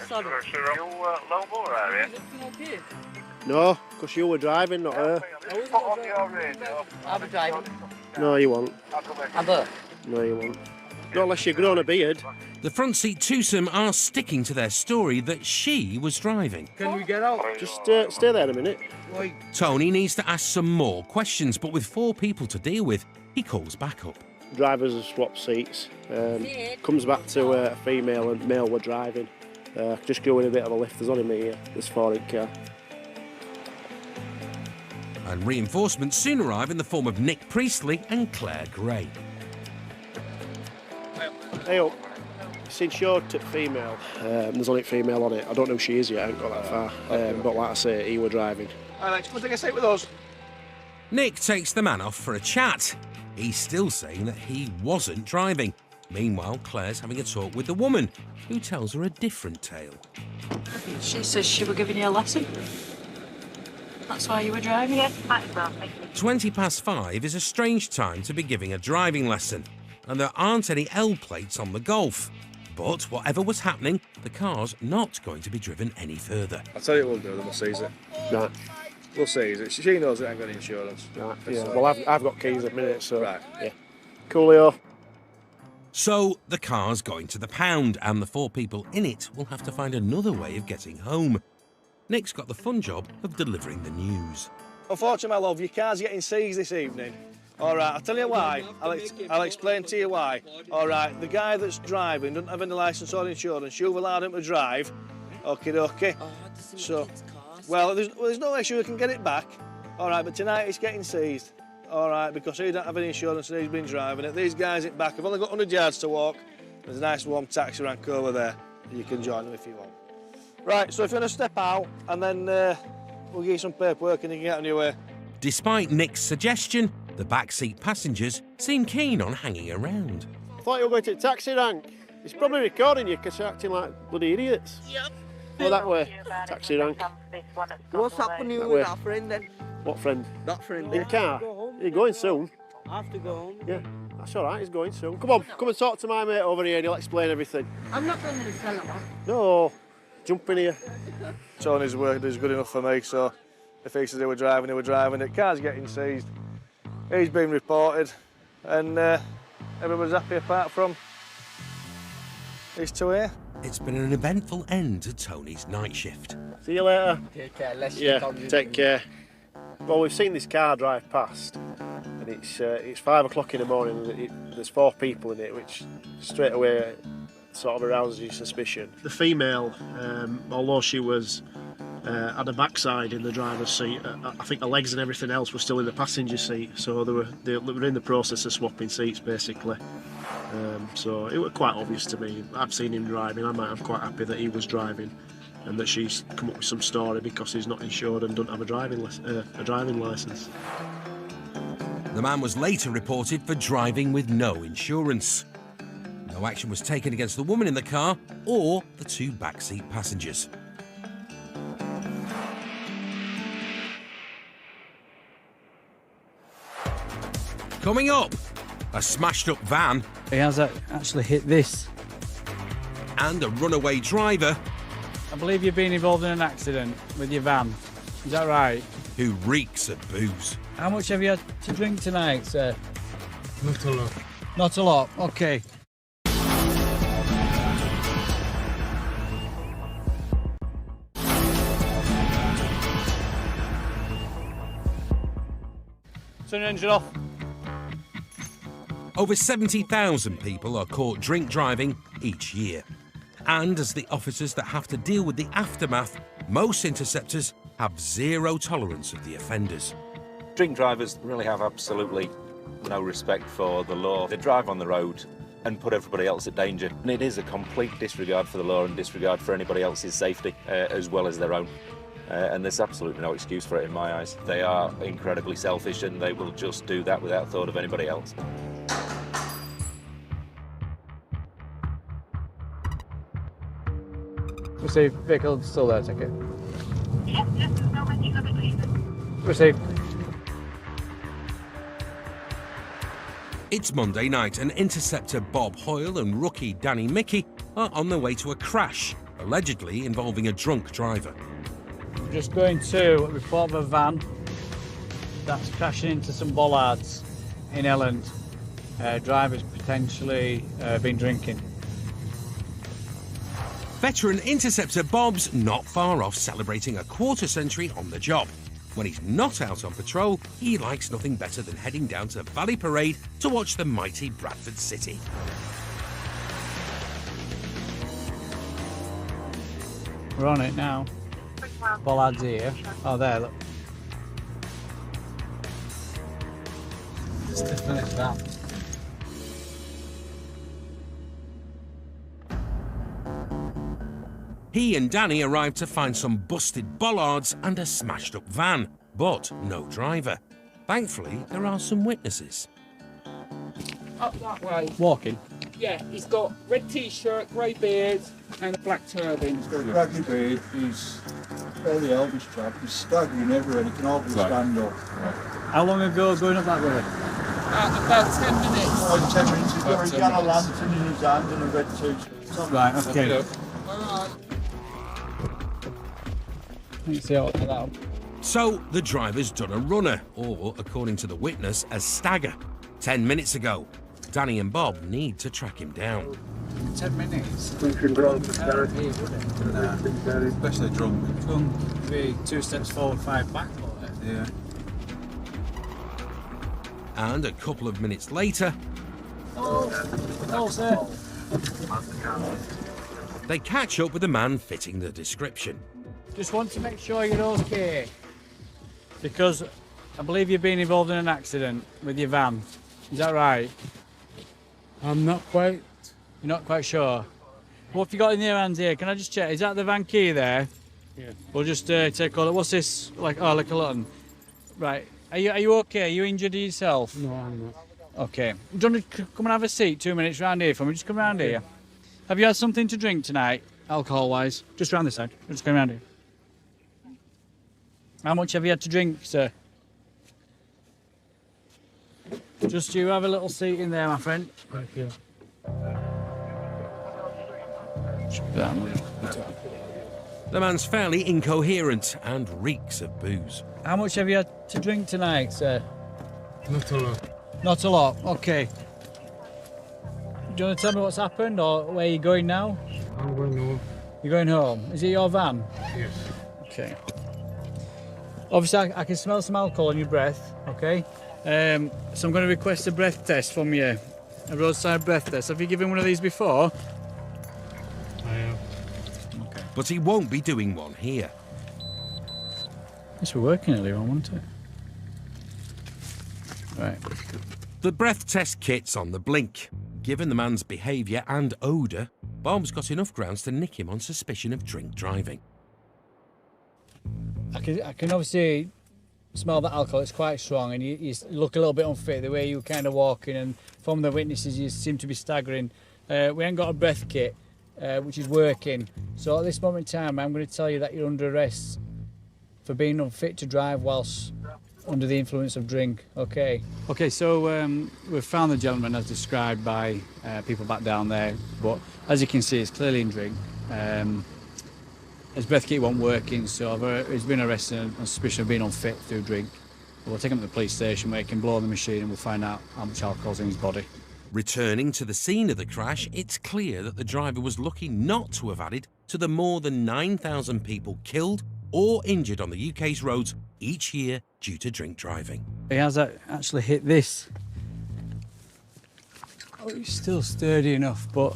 Sorry. You low bore area? No, because you were driving, not her. I'll be driving. No, you won't. I bet. No, you won't. Not unless you've grown a beard. The front seat twosome are sticking to their story that she was driving. Can we get out? Just stay there a minute. Tony needs to ask some more questions, but with 4 people to deal with, he calls back up. Drivers have swapped seats. Comes back to a female and male were driving. Just go in a bit of a lift. There's only me here, this foreign car. And reinforcements soon arrive in the form of Nick Priestley and Claire Gray. Hey up. It's insured to female. There's only female on it. I don't know who she is yet, I haven't got that far. But like I say, he were driving. Alex, come take a seat with us. Nick takes the man off for a chat. He's still saying that he wasn't driving. Meanwhile, Claire's having a talk with the woman, who tells her a different tale. She says she were giving you a lesson. That's why you were driving? Yes, that's well, thank you. 5:20 is a strange time to be giving a driving lesson, and there aren't any L plates on the Golf. But whatever was happening, the car's not going to be driven any further. I'll tell you what we'll do, then we'll seize it. Right. We'll seize it. She knows it ain't got insurance. Right. Yeah. Well, I've got keys at the minute, so... Right. Yeah. Coolio. So the car's going to the pound, and the 4 people in it will have to find another way of getting home. Nick's got the fun job of delivering the news. Unfortunately, my love, your car's getting seized this evening. All right, I'll tell you why. I'll explain to you why. All right, the guy that's driving doesn't have any licence or insurance. You've allowed him to drive. Okay. So, well, there's no issue. We can get it back. All right, but tonight it's getting seized. All right, because he don't have any insurance and he's been driving it. These guys it back. I've only got 100 yards to walk. There's a nice warm taxi rank over there. You can join them if you want. Right, so if you want to step out and then we'll give you some paperwork and you can get on your way. Despite Nick's suggestion, the backseat passengers seem keen on hanging around. I thought you were going to the taxi rank. He's probably recording you because you're acting like bloody idiots. Yep. Go that way, taxi rank. What's happening with our friend then? What friend? That friend. In the car? You're going soon. I have to go home. Yeah, that's all right, he's going soon. Come on, come and talk to my mate over here and he'll explain everything. I'm not going to the cellar. No, jump in here. Tony's word is good enough for me, so if he says they were driving, The car's getting seized. He's been reported, and everybody's happy apart from these two here. It's been an eventful end to Tony's night shift. See you later. Take care. Take care. Well, we've seen this car drive past, and it's 5 o'clock in the morning, and there's 4 people in it, which straight away sort of arouses your suspicion. The female, although she was had a backside in the driver's seat, I think the legs and everything else were still in the passenger seat, so they were in the process of swapping seats basically. So it was quite obvious to me. I've seen him driving. I'm quite happy that he was driving, and that she's come up with some story because he's not insured and doesn't have a driving licence. The man was later reported for driving with no insurance. No action was taken against the woman in the car or the 2 backseat passengers. Coming up, a smashed-up van. He has actually hit this. And a runaway driver. I believe you've been involved in an accident with your van. Is that right? Who reeks of booze. How much have you had to drink tonight, sir? Not a lot. Not a lot, okay. Turn your engine off. Over 70,000 people are caught drink driving each year. And as the officers that have to deal with the aftermath, most interceptors have zero tolerance of the offenders. Drink drivers really have absolutely no respect for the law. They drive on the road and put everybody else at danger. And it is a complete disregard for the law and disregard for anybody else's safety as well as their own. And there's absolutely no excuse for it in my eyes. They are incredibly selfish and they will just do that without thought of anybody else. Receive. Vehicle still there, ticket. Yes, there's no mention of it either. Receive. It's Monday night and Interceptor Bob Hoyle and rookie Danny Mickey are on their way to a crash, allegedly involving a drunk driver. I'm just going to report of a van that's crashing into some bollards in Elland. Driver's potentially been drinking. Veteran Interceptor Bob's not far off celebrating a quarter century on the job. When he's not out on patrol, he likes nothing better than heading down to Valley Parade to watch the mighty Bradford City. We're on it now. Bollards here. Oh, there, look. Just finish that. He and Danny arrived to find some busted bollards and a smashed up van, but no driver. Thankfully, there are some witnesses. Up that way. Walking? Yeah, he's got red t-shirt, grey beard and a black turban. Scraggy beard, he's fairly elvish chap, he's staggering everywhere, he can hardly stand up. How long ago going up that way? About 10 minutes. Oh, 10 minutes, he's got a yellow lantern in his hand and a red t-shirt. Right, okay. Alright. Let's see how that up. So, the driver's done a runner, or, according to the witness, a stagger. 10 minutes ago. Danny and Bob need to track him down. 10 minutes? Especially drunk. Drunk, be 2 steps forward, 5 back, or yeah. And a couple of minutes later, Oh, sir. they catch up with the man fitting the description. Just want to make sure you're okay. Because I believe you've been involved in an accident with your van. Is that right? I'm not quite. You're not quite sure? What have you got in your hands here? Can I just check? Is that the van key there? Yeah. We'll just take all. What's this? Like a lot. Right. Are you okay? Are you injured yourself? No, I'm not. Okay. Do you want to come and have a seat 2 minutes round here for me? Just come round here. Have you had something to drink tonight, alcohol-wise? Just round this side. Just come round here. How much have you had to drink, sir? Just you have a little seat in there, my friend. Thank you. The man's fairly incoherent and reeks of booze. How much have you had to drink tonight, sir? Not a lot. Not a lot, okay. Do you want to tell me what's happened or where you're going now? I'm going home. You're going home? Is it your van? Yes. Okay. Obviously, I can smell some alcohol in your breath, okay? So I'm going to request a breath test from you. A roadside breath test. Have you given one of these before? I have. Okay. But he won't be doing one here. This were working earlier on, wasn't it? Right. The breath test kit's on the blink. Given the man's behaviour and odour, Bob's got enough grounds to nick him on suspicion of drink driving. I can obviously smell that alcohol. It's quite strong, and you look a little bit unfit the way you were kind of walking, and from the witnesses you seem to be staggering. We ain't got a breath kit, which is working. So at this moment in time, I'm going to tell you that you're under arrest for being unfit to drive whilst under the influence of drink. Okay. Okay, so we've found the gentleman as described by people back down there, but as you can see, it's clearly in drink. His breath kit wasn't working, so he's been arrested on suspicion of being unfit through drink. We'll take him to the police station where he can blow the machine and we'll find out how much alcohol's in his body. Returning to the scene of the crash, it's clear that the driver was lucky not to have added to the more than 9,000 people killed or injured on the UK's roads each year due to drink driving. He has actually hit this. Oh, he's still sturdy enough, but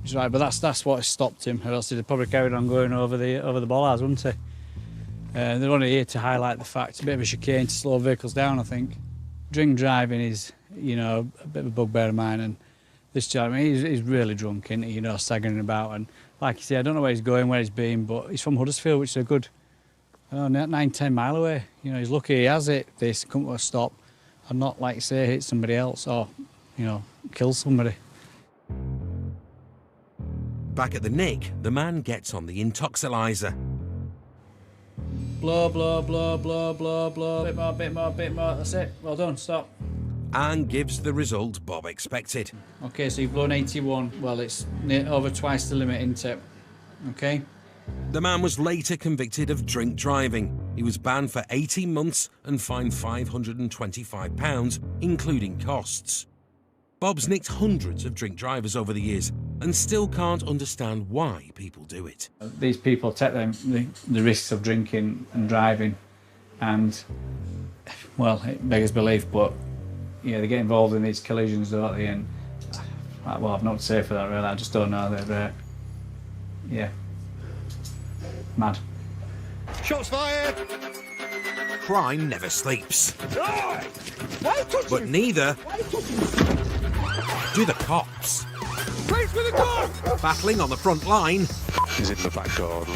he's right. But that's what stopped him. Or else he'd have probably carried on going over the bollards, wouldn't he? They're only here to highlight the fact. It's a bit of a chicane to slow vehicles down, I think. Drink driving is, you know, a bit of a bugbear of mine, and this gentleman, he's really drunk, isn't he? You know, staggering about, and like you say, I don't know where he's going, where he's been, but he's from Huddersfield, which is a good 9-10 mile away. You know, he's lucky he has it, this, come to a stop, and not, like you say, hit somebody else or, you know, kill somebody. Back at the nick, the man gets on the intoxilizer. Blow, blow, blow, blow, blow, blow. Bit more, bit more, bit more. That's it. Well done. Stop. And gives the result Bob expected. Okay, so you've blown 81. Well, it's over twice the limit, isn't it? Okay. The man was later convicted of drink driving. He was banned for 18 months and fined £525, including costs. Bob's nicked hundreds of drink drivers over the years and still can't understand why people do it. These people take the risks of drinking and driving, and, well, it beggars belief, but yeah, they get involved in these collisions, don't they? And, well, I've not to say for that, really. I just don't know. They're, yeah, mad. Shots fired! Crime never sleeps. But neither do the cops. Place with the gun! Battling on the front line He's in the back garden.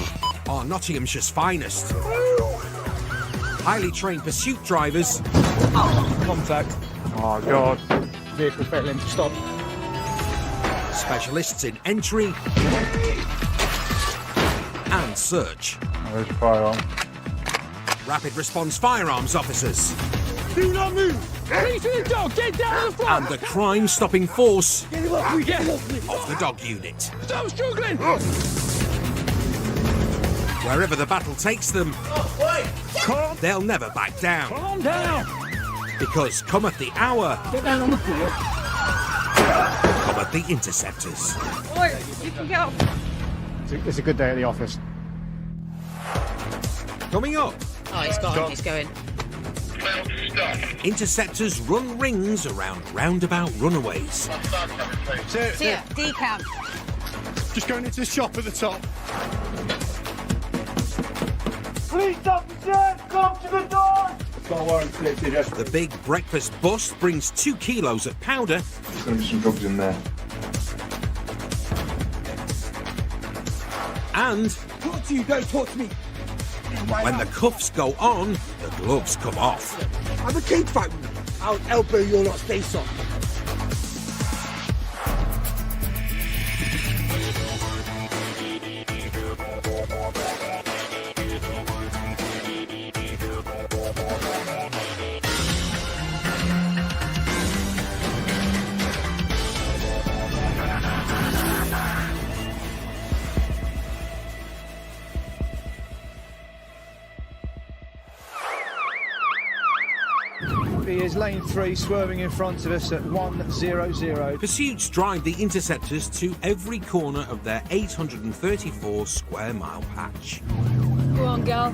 are Nottinghamshire's finest. Highly trained pursuit drivers. Contact. Oh, God. Vehicle failing to stop. Specialists in entry and search. There's a firearm. Rapid response firearms officers. Do not move! Please to the dog! Get down on the floor! And the crime-stopping force Get him up, we get him! of the dog unit. Stop struggling! Wherever the battle takes them, they'll never back down. Calm down! Because cometh the hour, Get down on the floor. cometh the Interceptors. Oi, you can get up. It's a good day at the office. Coming up, Oh, he's got him, he's going. Interceptors run rings around roundabout runaways. Decamp. Just going into the shop at the top. Police officers, come to the door! The big breakfast bus brings 2 kilos of powder. There's going to be some drugs in there. And Talk to you, don't talk to me. when the cuffs go on, the gloves come off. I'm a king fight. I'll elbow your lot's face off. He is lane 3, swerving in front of us at 100. Pursuits drive the Interceptors to every corner of their 834 square mile patch. Go on, girl.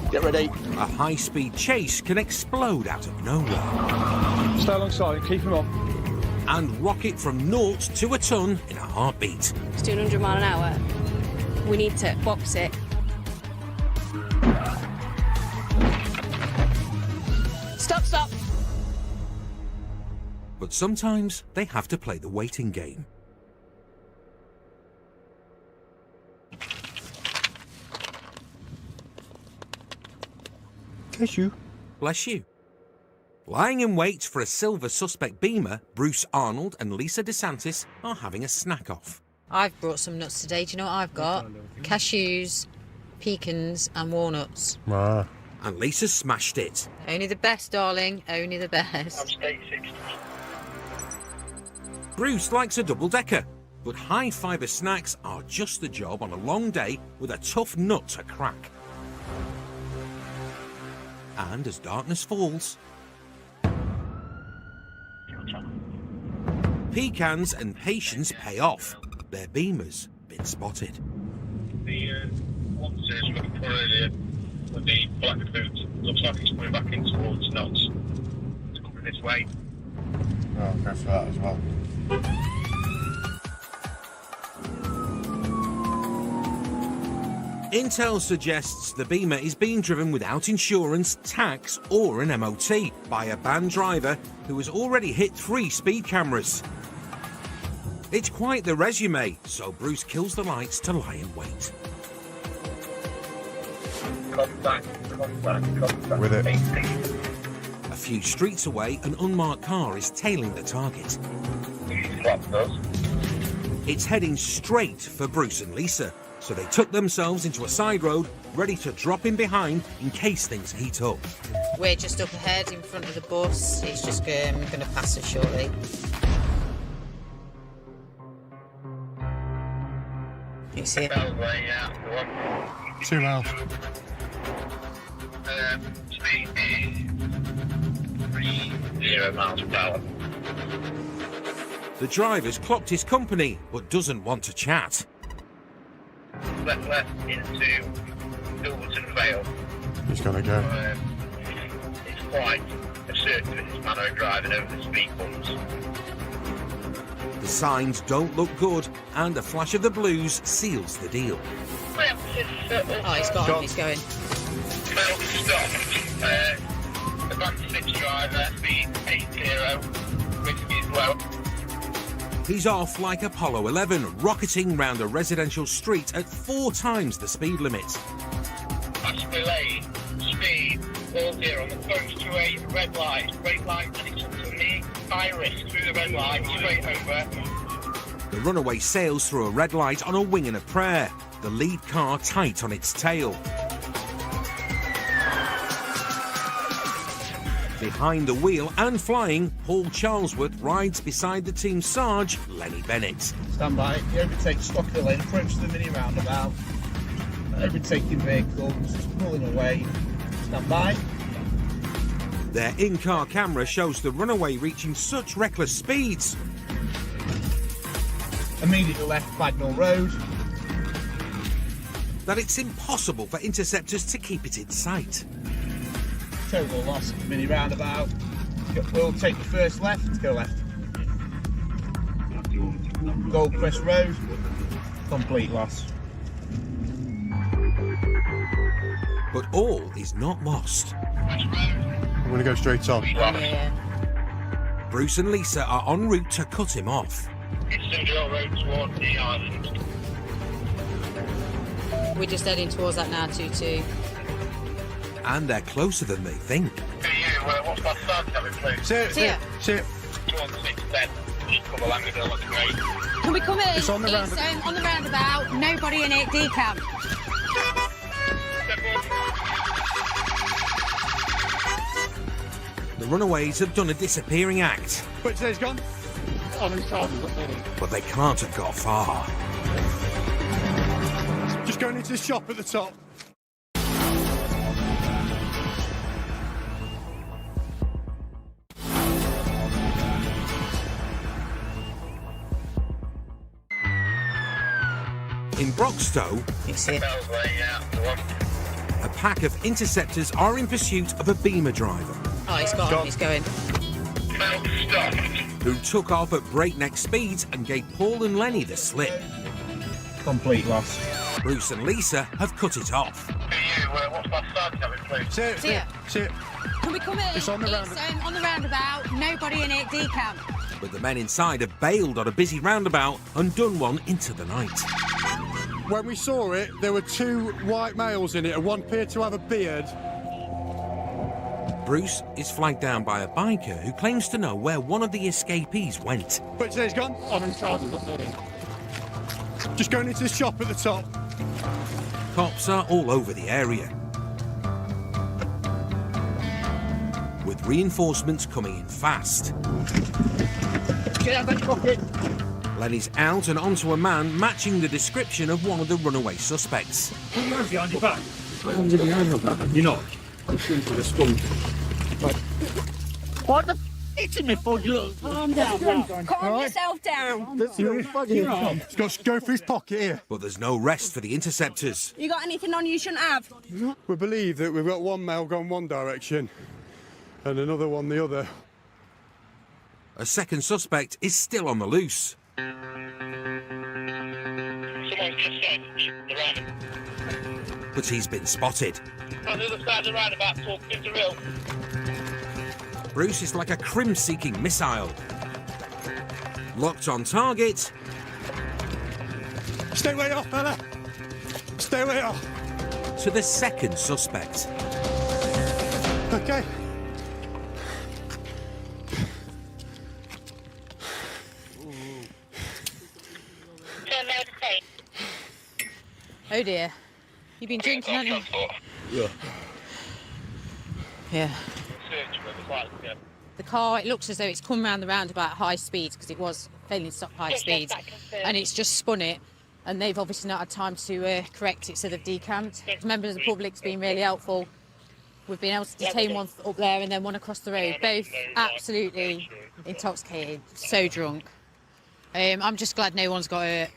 Get ready. A high-speed chase can explode out of nowhere. Stay alongside him, keep him up. And rocket from 0 to a ton in a heartbeat. It's doing 100 mile an hour. We need to box it. Stop. But sometimes they have to play the waiting game. Bless you. Bless you. Lying in wait for a silver suspect Beamer, Bruce Arnold and Lisa DeSantis are having a snack off. I've brought some nuts today. Do you know what I've got? Cashews, pecans and walnuts. And Lisa's smashed it. Only the best, darling. Only the best. Bruce likes a double-decker, but high-fibre snacks are just the job on a long day with a tough nut to crack. And as darkness falls, pecans and patience pay off. Their Beamer's been spotted. The one series we put earlier with the black boot looks like it's coming back in towards knots. It's coming this way. Oh, go for that as well. Intel suggests the Beamer is being driven without insurance, tax or an MOT by a banned driver who has already hit 3 speed cameras. It's quite the resume, so Bruce kills the lights to lie in wait. Contact. With it. A few streets away, an unmarked car is tailing the target. It's heading straight for Bruce and Lisa, so they tuck themselves into a side road, ready to drop in behind in case things heat up. We're just up ahead in front of the bus. It's just going to pass us shortly. You see it? Too loud. Speed is 30 miles per hour. The driver's clocked his company, but doesn't want to chat. Left into Silverton Vale. He's got to go. It's quite assertive in his manner of driving over the speed bumps. The signs don't look good, and a flash of the blues seals the deal. Oh, he's got him, he's going. Failed to stop. The back 6 driver, speed 80, risk is low. He's off like Apollo 11, rocketing round a residential street at 4 times the speed limit. Ashby Lane, speed 40 on the approach to a red light. Red light, and it's up to me. High risk through the red light, straight over. The runaway sails through a red light on a wing and a prayer, the lead car tight on its tail. Behind the wheel and flying, Paul Charlesworth rides beside the team Sarge, Lenny Bennett. Stand by. You overtake Stockley Lane, approach the mini roundabout. Overtaking vehicles, pulling away. Stand by. Their in-car camera shows the runaway reaching such reckless speeds. Immediately left Bagnall Road. That it's impossible for interceptors to keep it in sight. Total loss. Mini roundabout. We'll take the first left. Go left. Goldcrest Road. Complete loss. But all is not lost. I'm going to go straight on. Yeah. Bruce and Lisa are en route to cut him off. Road towards the island. We're just heading towards that now, 2-2. And they're closer than they think. What's that start coming, please? Sit. 21610. Just come along with it, looks great. Can we come in? It's on the roundabout. On the roundabout. Nobody in it. Decamp. The runaways have done a disappearing act, But today's gone. but they can't have got far. Just going into the shop at the top. In Broxtowe, a pack of interceptors are in pursuit of a Beamer driver Oh, he's gone. He's going. who took off at breakneck speeds and gave Paul and Lenny the slip. Complete loss. Bruce and Lisa have cut it off. What's that start coming, please? Sit. Can we come in? It's on the roundabout. On the roundabout. Nobody in it. Decamp. But the men inside have bailed on a busy roundabout and done one into the night. When we saw it, there were 2 white males in it, and one appeared to have a beard. Bruce is flagged down by a biker who claims to know where one of the escapees went. But today's gone. Just going into the shop at the top. Cops are all over the area, with reinforcements coming in fast. Lenny's out and onto a man matching the description of one of the runaway suspects. Put your hands behind your back. You're not. What the f*** hitting me for, you? Calm down. Calm yourself down. He's got to go for his pocket here. But there's no rest for the interceptors. You got anything on you shouldn't have? We believe that we've got one male gone one direction and another one the other. A second suspect is still on the loose. Someone just said the roundabout. But he's been spotted. On the other side of the roundabout, talking into real. Bruce is like a crim-seeking missile. Locked on target. Stay way off, fella. Stay way off. To the second suspect. Okay. Oh dear. You've been drinking, haven't you? Yeah. The car, it looks as though it's come round the roundabout at high speeds because it was failing to stop high speeds. And it's just spun it. And they've obviously not had time to correct it, so they've decamped. Members of the public's been really helpful. We've been able to detain one up there and then one across the road. Both absolutely intoxicated, so drunk. I'm just glad no one's got hurt.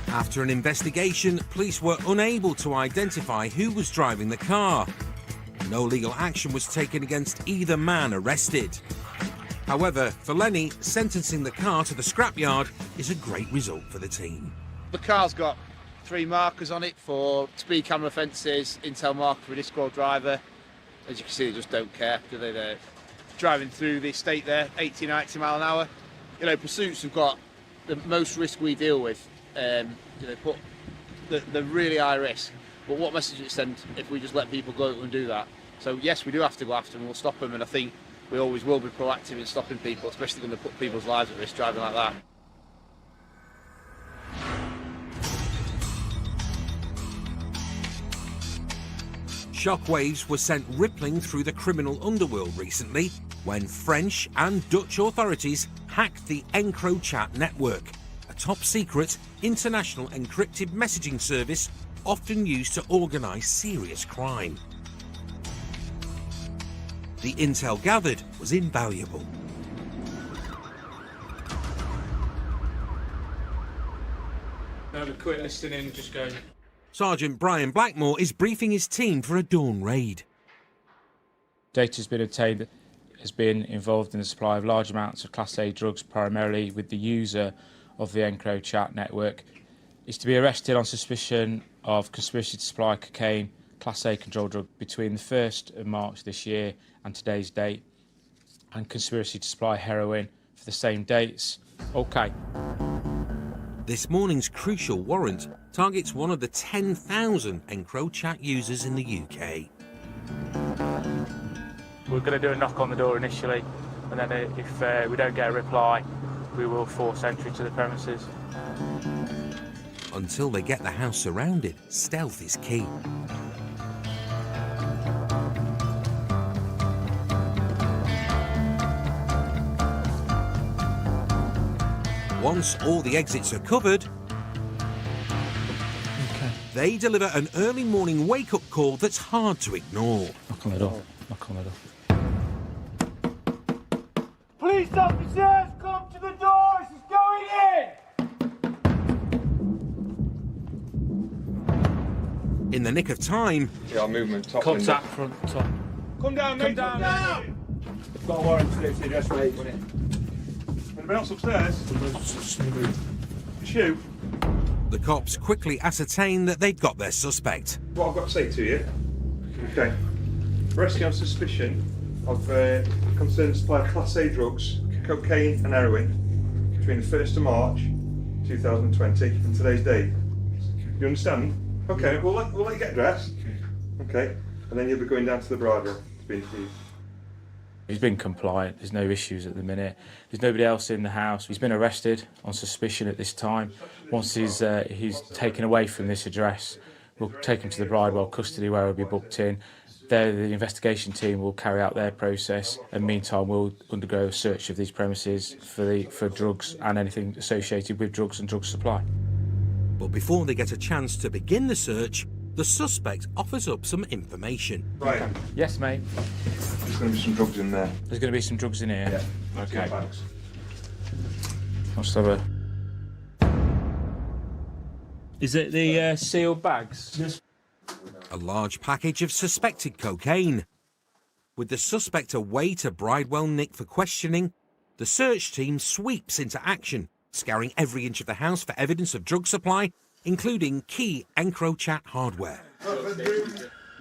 After an investigation, police were unable to identify who was driving the car. No legal action was taken against either man arrested. However, for Lenny, sentencing the car to the scrapyard is a great result for the team. The car's got 3 markers on it for speed camera offences, intel marker for a disqualified driver. As you can see, they just don't care, do they? They're driving through the estate there, 80, 90 mile an hour. You know, pursuits have got the most risk we deal with. Put the really high risk. But what message it sends if we just let people go and do that? So yes, we do have to go after them and we'll stop them, and I think we always will be proactive in stopping people, especially going to put people's lives at risk driving like that. Shockwaves were sent rippling through the criminal underworld recently when French and Dutch authorities hacked the EncroChat network, a top-secret international encrypted messaging service often used to organise serious crime. The intel gathered was invaluable. Now the quit listening, just go. Sergeant Brian Blackmore is briefing his team for a dawn raid. Data has been obtained that has been involved in the supply of large amounts of Class A drugs, primarily with the user of the EncroChat network. Is to be arrested on suspicion of conspiracy to supply cocaine, Class A controlled drug, between the 1st of March this year and today's date, and conspiracy to supply heroin for the same dates. OK. This morning's crucial warrant targets one of the 10,000 EncroChat users in the UK. We're going to do a knock on the door initially, and then if we don't get a reply, we will force entry to the premises. Until they get the house surrounded, stealth is key. Once all the exits are covered, they deliver an early morning wake-up call that's hard to ignore. Knock on the door. Knock on the door. Police officers, come to the doors! He's going in! In the nick of time, movement, top Contact front top. Come down, mate, come down! I've got a warrant to the address, mate. Anybody else upstairs? It's you. the cops quickly ascertain that they've got their suspect. What I've got to say to you, okay, arresting on suspicion of concerned supply of Class A drugs, cocaine and heroin, between the 1st of March 2020 and today's date. You understand? Okay, we'll let you get dressed. Okay, and then you'll be going down to the bride room to be interviewed. He's been compliant, there's no issues at the minute. There's nobody else in the house. He's been arrested on suspicion at this time. Once he's taken away from this address, we'll take him to the Bridewell custody where he'll be booked in. There, the investigation team will carry out their process, and meantime we'll undergo a search of these premises for drugs and anything associated with drugs and drug supply. But before they get a chance to begin the search, the suspect offers up some information. Right. Yes, mate. There's going to be some drugs in there. There's going to be some drugs in here? Yeah. Okay. Bags. Let's have a... Is it the sealed bags? Yes. A large package of suspected cocaine. With the suspect away to Bridewell Nick for questioning, the search team sweeps into action, scouring every inch of the house for evidence of drug supply, including key EncroChat hardware.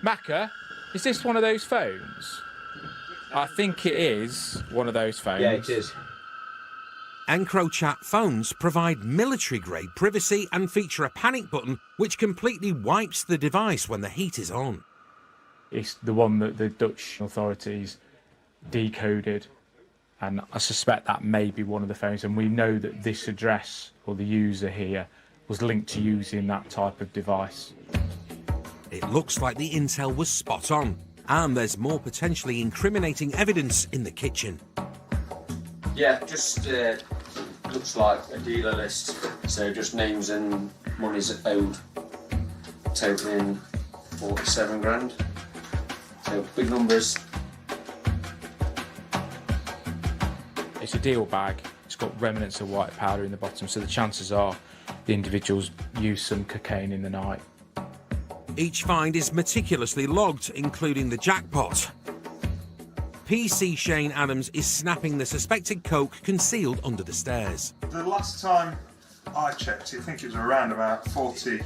Macca, is this one of those phones? I think it is one of those phones. Yeah, it is. EncroChat phones provide military-grade privacy and feature a panic button which completely wipes the device when the heat is on. It's the one that the Dutch authorities decoded, and I suspect that may be one of the phones, and we know that this address, or the user here, was linked to using that type of device. It looks like the intel was spot on, and there's more potentially incriminating evidence in the kitchen. Yeah, just looks like a dealer list, so just names and monies owed, totaling 47 grand. So big numbers. It's a deal bag. It's got remnants of white powder in the bottom, so the chances are the individuals used some cocaine in the night. Each find is meticulously logged, including the jackpot. PC Shane Adams is snapping the suspected coke concealed under the stairs. The last time I checked, I think it was around about 40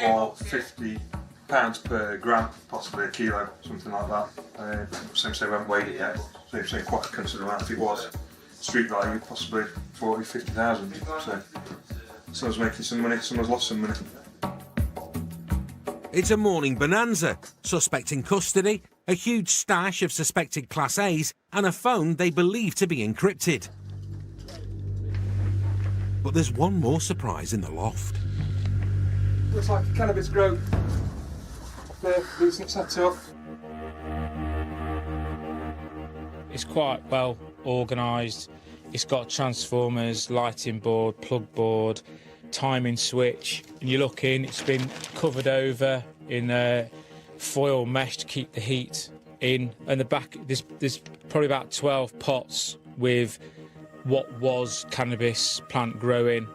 or 50 pounds per gram, possibly a kilo, something like that. Same say we haven't weighed it yet, so you've seen quite a considerable amount. If it was street value, possibly 40, 50,000. So someone's making some money, someone's lost some money. It's a morning bonanza. Suspect in custody, a huge stash of suspected Class A's, and a phone they believe to be encrypted. But there's one more surprise in the loft. Looks like a cannabis grow. Decent set up. It's quite well organised. It's got transformers, lighting board, plug board, timing switch. And you look in, it's been covered over in foil mesh to keep the heat in. And the back, there's probably about 12 pots with what was cannabis plant growing.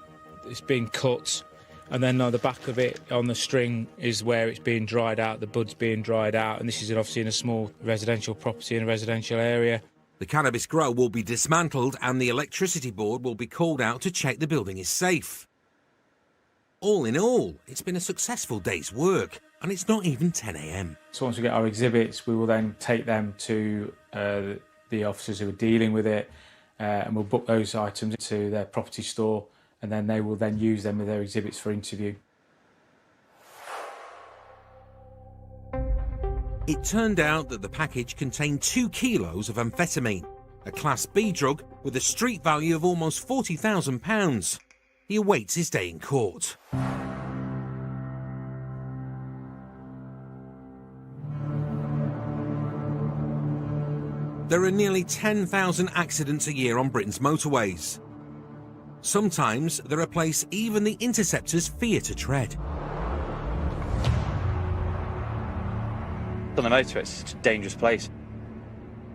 It's been cut And then on the back of it, on the string, is where it's being dried out, the bud's being dried out, and this is obviously in a small residential property in a residential area. The cannabis grow will be dismantled and the electricity board will be called out to check the building is safe. All in all, it's been a successful day's work, and it's not even 10 a.m. So once we get our exhibits, we will then take them to the officers who are dealing with it, and we'll book those items to their property store, and then they will then use them with their exhibits for interview. It turned out that the package contained 2 kilos of amphetamine, a Class B drug with a street value of almost £40,000. He awaits his day in court. There are nearly 10,000 accidents a year on Britain's motorways. Sometimes they're a place even the Interceptors fear to tread. On the motorway, it's such a dangerous place.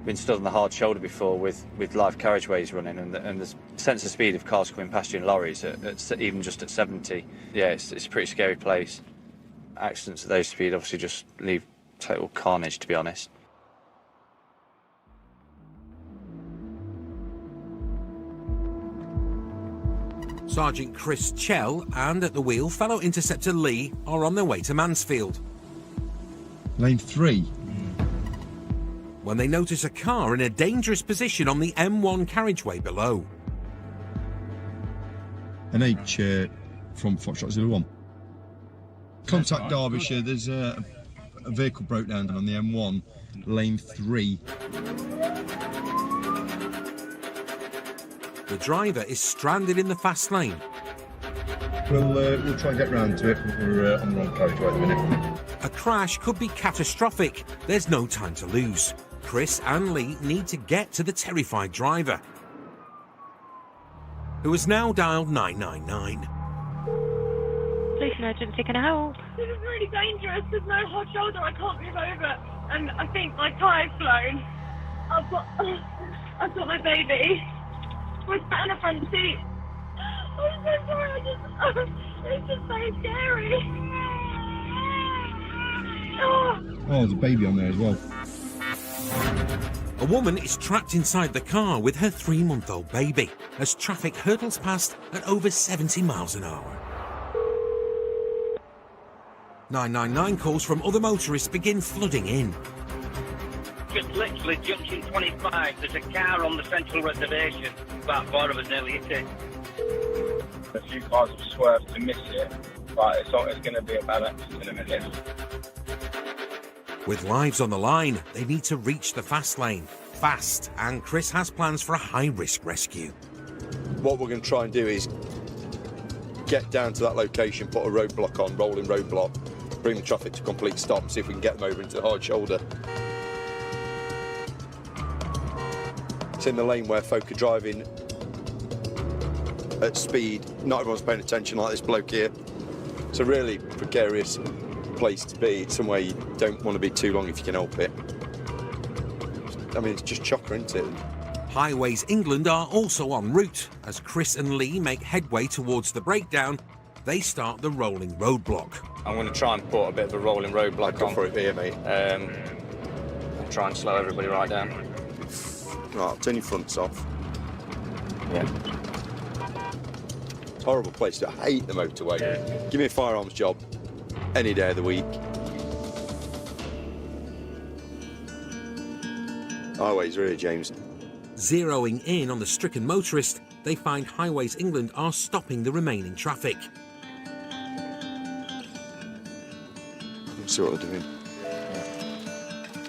Been stood on the hard shoulder before with live carriageways running, and the sense of speed of cars coming past you in lorries, even just at 70. Yeah, it's a pretty scary place. Accidents at those speed obviously just leave total carnage, to be honest. Sergeant Chris Chell and at the wheel fellow Interceptor Lee are on their way to Mansfield. Lane 3. When they notice a car in a dangerous position on the M1 carriageway below. An H from Foxtrot 01. Contact Derbyshire, there's a vehicle broke down on the M1, lane 3. The driver is stranded in the fast lane. We'll try and get round to it, we're on the wrong carriageway at the minute. A crash could be catastrophic. There's no time to lose. Chris and Lee need to get to the terrified driver, who has now dialed 999. Police emergency, can I help? This is really dangerous. There's no hard shoulder. I can't move over. And I think my tyre's blown. I've got my baby. We're sat in the front seat. I'm so sorry. It's just so scary. Oh, there's a baby on there as well. A woman is trapped inside the car with her 3-month-old baby as traffic hurtles past at over 70 miles an hour. 999 calls from other motorists begin flooding in. Just literally junction 25, there's a car on the central reservation. About 4 of us nearly hit it. A few cars have swerved to miss it, but it's going to be a bad accident in a minute. With lives on the line, they need to reach the fast lane fast, and Chris has plans for a high-risk rescue. What we're going to try and do is get down to that location, put a roadblock on, rolling roadblock, bring the traffic to complete stop, and see if we can get them over into the hard shoulder. It's in the lane where folk are driving at speed. Not everyone's paying attention like this bloke here. It's a really precarious place to be. It's somewhere you don't want to be too long if you can help it. I mean, it's just chocker, isn't it? Highways England are also en route. As Chris and Lee make headway towards the breakdown, they start the rolling roadblock. I'm going to try and put a bit of a rolling roadblock on. For it here, mate. And try and slow everybody right down. Right, I'll turn your fronts off. Yeah. It's a horrible place to hate the motorway. Yeah. Give me a firearms job any day of the week. Highways, really, James. Zeroing in on the stricken motorist, they find Highways England are stopping the remaining traffic. Let's see what they're doing.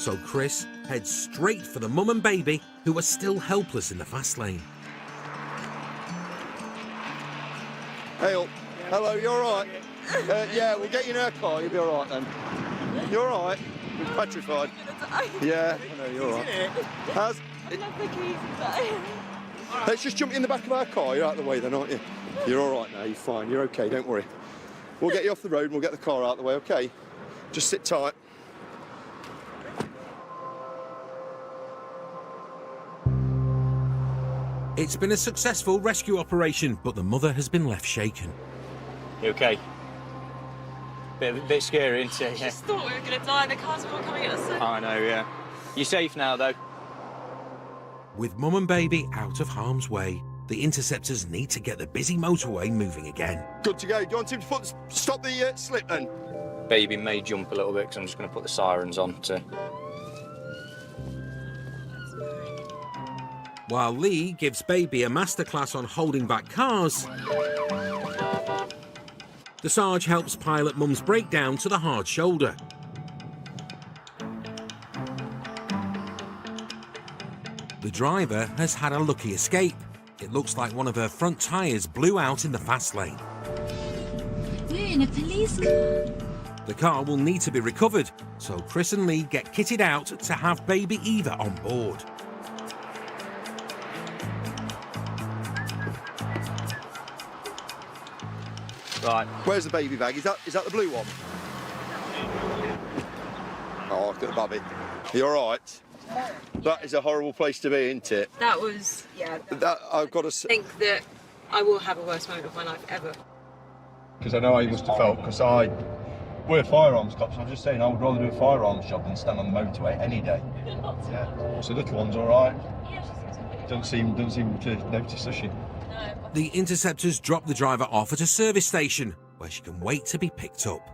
So Chris heads straight for the mum and baby, who are still helpless in the fast lane. Hey up. Hello, you alright? Yeah, we'll get you in our car, you'll be alright then. You alright? You're petrified. Yeah, I know, you're alright. How's... Let's just jump in the back of our car, you're out of the way then, aren't you? You're alright now, you're fine, you're okay, don't worry. We'll get you off the road and we'll get the car out of the way, okay? Just sit tight. It's been a successful rescue operation, but the mother has been left shaken. You okay? Bit scary, isn't it? I just thought we were going to die. The cars were all coming at us. I know, yeah. You're safe now, though. With mum and baby out of harm's way, the Interceptors need to get the busy motorway moving again. Good to go. Do you want him to stop the slip then? Baby may jump a little bit because I'm just going to put the sirens on to... While Lee gives baby a masterclass on holding back cars, the Sarge helps pilot mum's breakdown to the hard shoulder. The driver has had a lucky escape. It looks like one of her front tyres blew out in the fast lane. We're in a police car. The car will need to be recovered, so Chris and Lee get kitted out to have baby Eva on board. Right. Where's the baby bag? Is that the blue one? Oh, look at the babby. Are you all right? That is a horrible place to be, isn't it? That was, yeah. That I've got to think that I will have a worst moment of my life ever. Because I know how you must have felt, because we're firearms cops, I'm just saying I would rather do a firearms job than stand on the motorway any day. Yeah. So the little one's all right. Don't seem to notice, does she? The Interceptors drop the driver off at a service station, where she can wait to be picked up.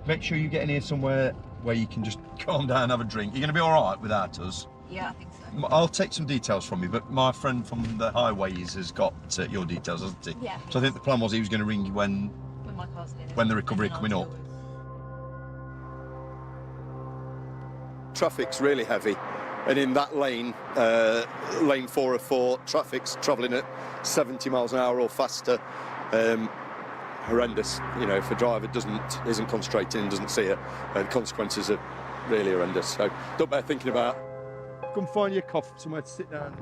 Make sure you get in here somewhere where you can just calm down and have a drink. You're going to be all right without us? Yeah, I think so. I'll take some details from you, but my friend from the highways has got your details, hasn't he? Yeah. So I think the plan was he was going to ring you when my car's near. when the recovery coming up. Traffic's really heavy, and in that lane, lane 404, traffic's travelling at 70 miles an hour or faster. Horrendous, you know, if a driver isn't concentrating and doesn't see it, the consequences are really horrendous. So don't bear thinking about. Come find your cough somewhere to sit down.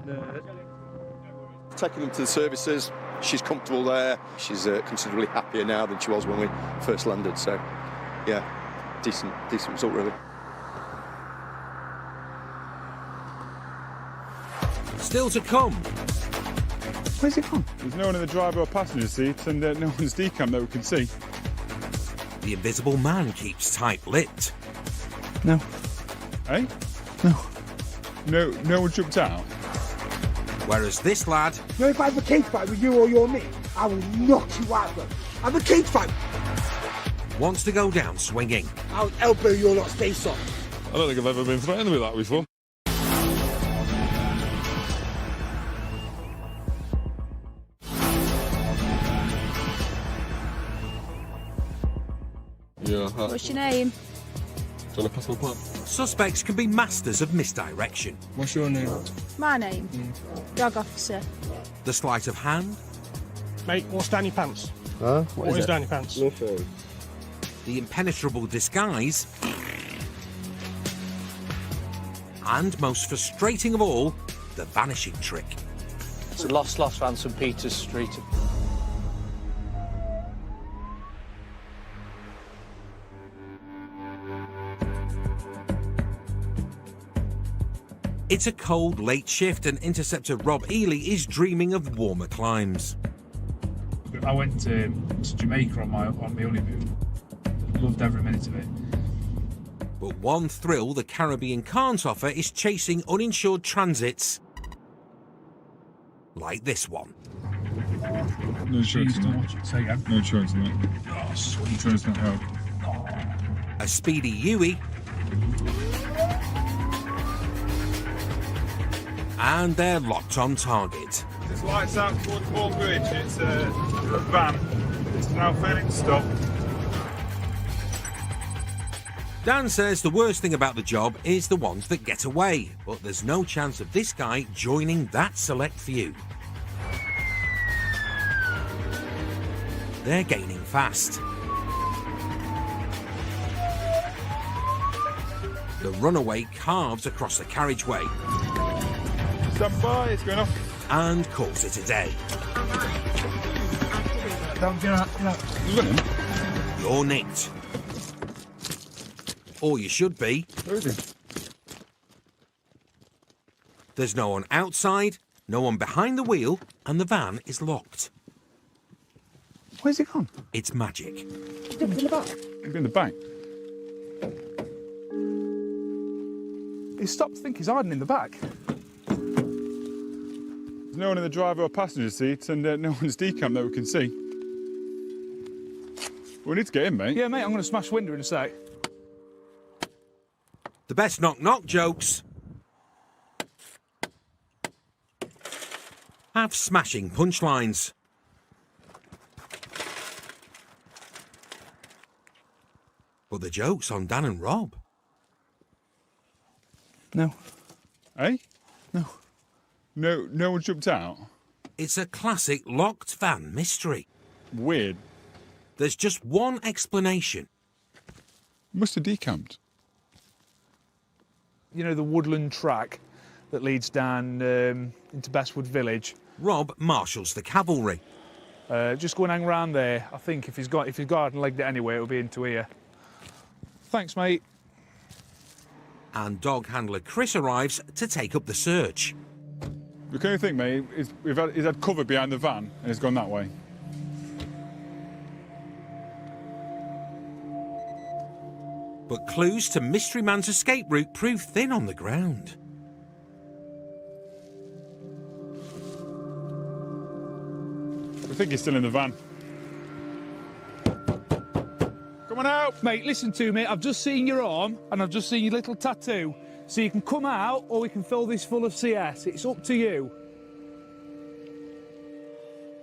Taking them to the services. She's comfortable there. She's considerably happier now than she was when we first landed. So, yeah, decent result really. Still to come. Where's it gone? There's no one in the driver or passenger seat, and no one's decam that we can see. The invisible man keeps tight-lipped. No. Eh? No one jumped out. Whereas this lad... You know, if I have a cage fight with you or you're me, I will knock you out, bro. I have a cage fight. wants to go down swinging. I'll elbow your lot's face off. I don't think I've ever been threatened with that before. Yeah. What's your name? Do you want to pass my part? Suspects can be masters of misdirection. What's your name? My name? Dog officer. The sleight of hand. Mate, what's down your pants? Huh? What is down your pants? Nothing. The impenetrable disguise. And most frustrating of all, the vanishing trick. It's a lost van, St Peter's Street. It's a cold, late shift and Interceptor Rob Ely is dreaming of warmer climes. I went to Jamaica on my honeymoon. Loved every minute of it. But one thrill the Caribbean can't offer is chasing uninsured transits like this one. No insurance on that. Say again? No insurance on that. Oh, sweet. Insurance don't help. A speedy Yui. And they're locked on target. There's lights out towards Wall Bridge. It's a van. It's now failing to stop. Dan says the worst thing about the job is the ones that get away, but there's no chance of this guy joining that select few. They're gaining fast. The runaway carves across the carriageway. Stand by, it's going off. And calls it a day. Get out. You're nicked. Or you should be. Where is he? There's no one outside, no one behind the wheel, and the van is locked. Where's he gone? It's magic. He's in the back. He's in the back. He stopped to think he's hiding in the back. There's no one in the driver or passenger seat, and no one's decam that we can see. We need to get in, mate. Yeah, mate, I'm going to smash window in a sec. The best knock-knock jokes have smashing punchlines. But the joke's on Dan and Rob. No. Eh? No. No one jumped out? It's a classic locked van mystery. Weird. There's just one explanation. Must have decamped. You know the woodland track that leads down into Bestwood Village? Rob marshals the cavalry. Just go and hang around there. I think if he's got and legged it anyway, it'll be into here. Thanks, mate. And dog handler Chris arrives to take up the search. The only thing, mate, is he's had cover behind the van and he's gone that way. But clues to Mystery Man's escape route prove thin on the ground. I think he's still in the van. Come on out! Mate, listen to me. I've just seen your arm and I've just seen your little tattoo. So you can come out or we can fill this full of CS. It's up to you.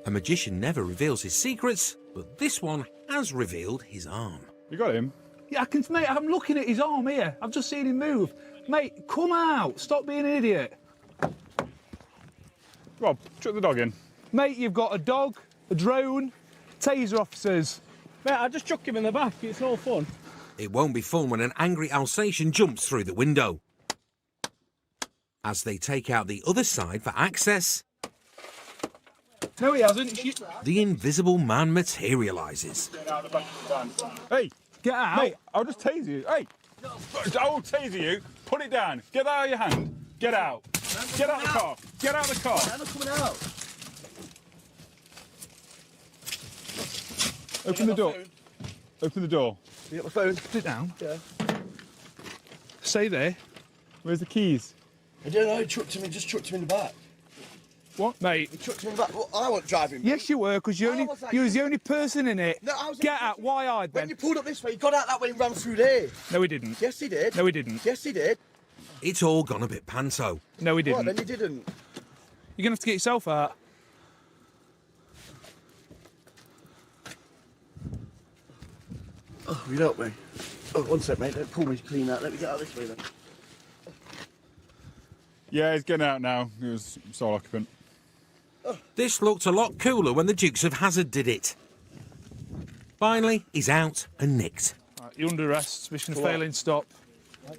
A magician never reveals his secrets, but this one has revealed his arm. You got him? Yeah, mate, I'm looking at his arm here. I've just seen him move. Mate, come out. Stop being an idiot. Rob, chuck the dog in. Mate, you've got a dog, a drone, taser officers. Mate, I just chuck him in the back. It's all fun. It won't be fun when an angry Alsatian jumps through the window. As they take out the other side for access, no, he hasn't. the invisible man materialises. Hey! Get out! Mate, I'll just taser you. Hey! I will taser you. Put it down. Get that out of your hand. Get out. Get out of the car. Get out of the car. I'm not coming out. Open the door. Open the door. You got my phone? Put it down. Yeah. Stay there. Where's the keys? I don't know. Just chucked him in the back. What? Mate. He chucked him in the back. Well, I wasn't driving. Yes, you were, because you was the only person in it. No, I was. Get out. Why hide then? When you pulled up this way, he got out that way and ran through there. No, he didn't. Yes, he did. No, he didn't. Yes, he did. It's all gone a bit panto. No, he didn't. What, then he didn't? You're going to have to get yourself out. Oh, you help me. Oh, one sec, mate. Don't pull me clean out. Let me get out this way then. Yeah, he's getting out now. He was sole occupant. This looked a lot cooler when the Dukes of Hazzard did it. Finally, he's out and nicked. Right, you're under arrest. Suspicion of failing stop.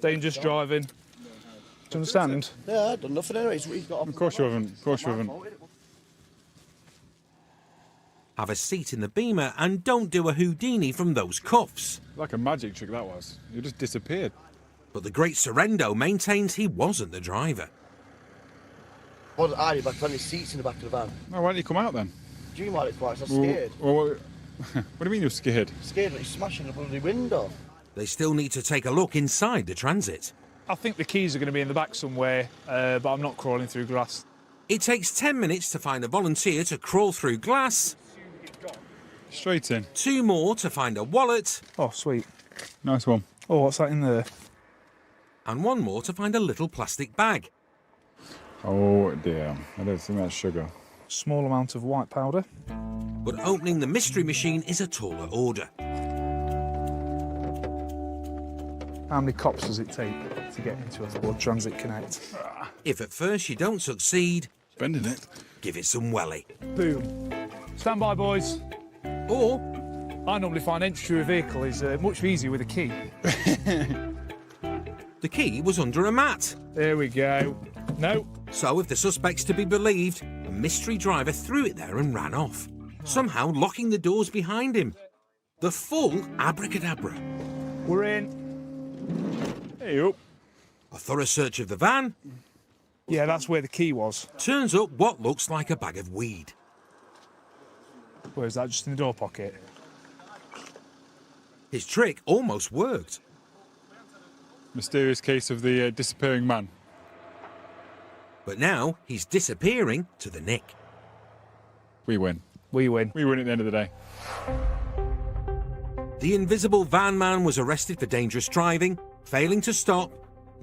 Dangerous driving. Do you understand? Yeah, I've done nothing anyway. He's got off. Of course you haven't. Of course you haven't. Have a seat in the Beamer and don't do a Houdini from those cuffs. Like a magic trick that was. You just disappeared. But the great Sorrento maintains he wasn't the driver. Well, I had plenty of seats in the back of the van. Oh, why don't you come out then? Do you mind it twice? I'm scared. What do you mean you're scared? Scared that he's smashing the bloody window. They still need to take a look inside the Transit. I think the keys are going to be in the back somewhere, but I'm not crawling through grass. It takes 10 minutes to find a volunteer to crawl through glass. Straight in. 2 more to find a wallet. Oh, sweet. Nice one. Oh, what's that in there? And 1 more to find a little plastic bag. Oh dear, I don't think that's sugar. Small amount of white powder. But opening the mystery machine is a taller order. How many cops does it take to get into a Ford Transit Connect? If at first you don't succeed, bending it, give it some welly. Boom. Stand by, boys. Or I normally find entry to a vehicle is much easier with a key. The key was under a mat. There we go. No. So if the suspect's to be believed, a mystery driver threw it there and ran off, somehow locking the doors behind him. The full abracadabra. We're in. Hey up. A thorough search of the van. Yeah, that's where the key was. Turns up what looks like a bag of weed. Where is that? Just in the door pocket? His trick almost worked. Mysterious case of the disappearing man. But now he's disappearing to the nick. We win. We win. We win at the end of the day. The invisible van man was arrested for dangerous driving, failing to stop,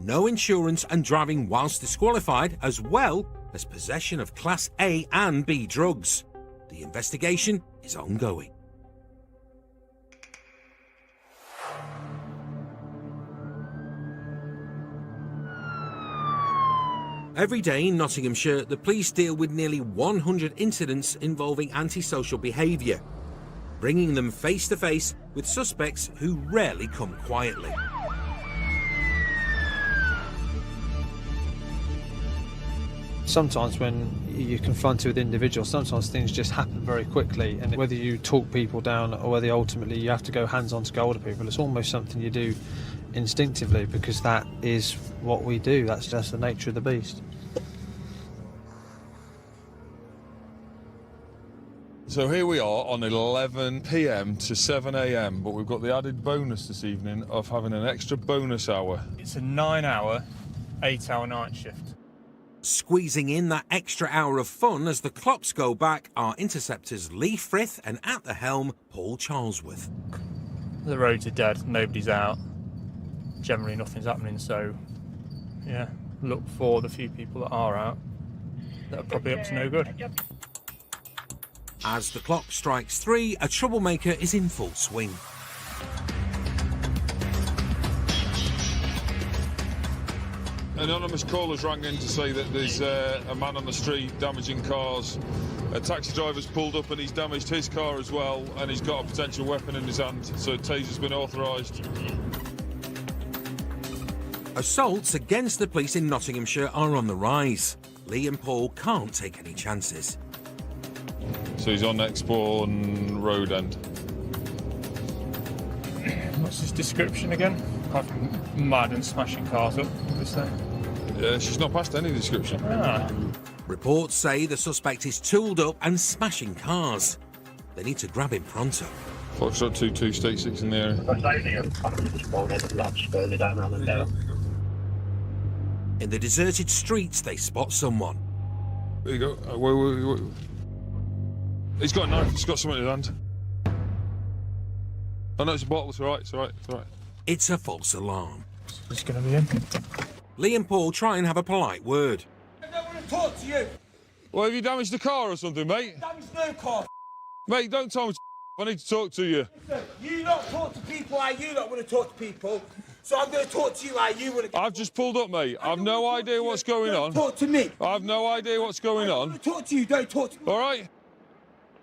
no insurance and driving whilst disqualified, as well as possession of Class A and B drugs. The investigation is ongoing. Every day in Nottinghamshire, the police deal with nearly 100 incidents involving antisocial behaviour, bringing them face to face with suspects who rarely come quietly. Sometimes when you're confronted with individuals, sometimes things just happen very quickly, and whether you talk people down or whether ultimately you have to go hands-on to get hold of people, it's almost something you do instinctively, because that is what we do. That's just the nature of the beast. So here we are on 11 p.m. to 7 a.m, but we've got the added bonus this evening of having an extra bonus hour. It's a 9-hour, 8-hour night shift. Squeezing in that extra hour of fun as the clocks go back are Interceptors Lee Frith and at the helm Paul Charlesworth. The roads are dead, nobody's out. Generally nothing's happening, so yeah, look for the few people that are out that are probably up to no good. As the clock strikes 3, a troublemaker is in full swing. Anonymous callers rang in to say that there's a man on the street damaging cars. A taxi driver's pulled up and he's damaged his car as well, and he's got a potential weapon in his hand, so a taser's been authorised. Assaults against the police in Nottinghamshire are on the rise. Lee and Paul can't take any chances. So he's on Exbourne Road End. What's his description again? Mad and smashing cars up, obviously. She's not passed any description. Reports say the suspect is tooled up and smashing cars. They need to grab him pronto. Foxtrot 22, State 6 in the area. In the deserted streets, they spot someone. There you go. Wait. He's got a knife, he's got something in his hand. Oh no, it's a bottle, it's alright, it's alright, it's alright. It's a false alarm. It's going to be him. Lee and Paul try and have a polite word. I don't want to talk to you. Well, have you damaged the car or something, mate? Damaged no car. Mate, don't tell me I need to talk to you. Listen, you don't talk to people like you don't want to talk to people. So I'm going to talk to you like you want to. I've just pulled up, mate. I've no idea what's going on. Talk to me. I've no idea what's going on. I don't talk to you, don't talk to me. All right?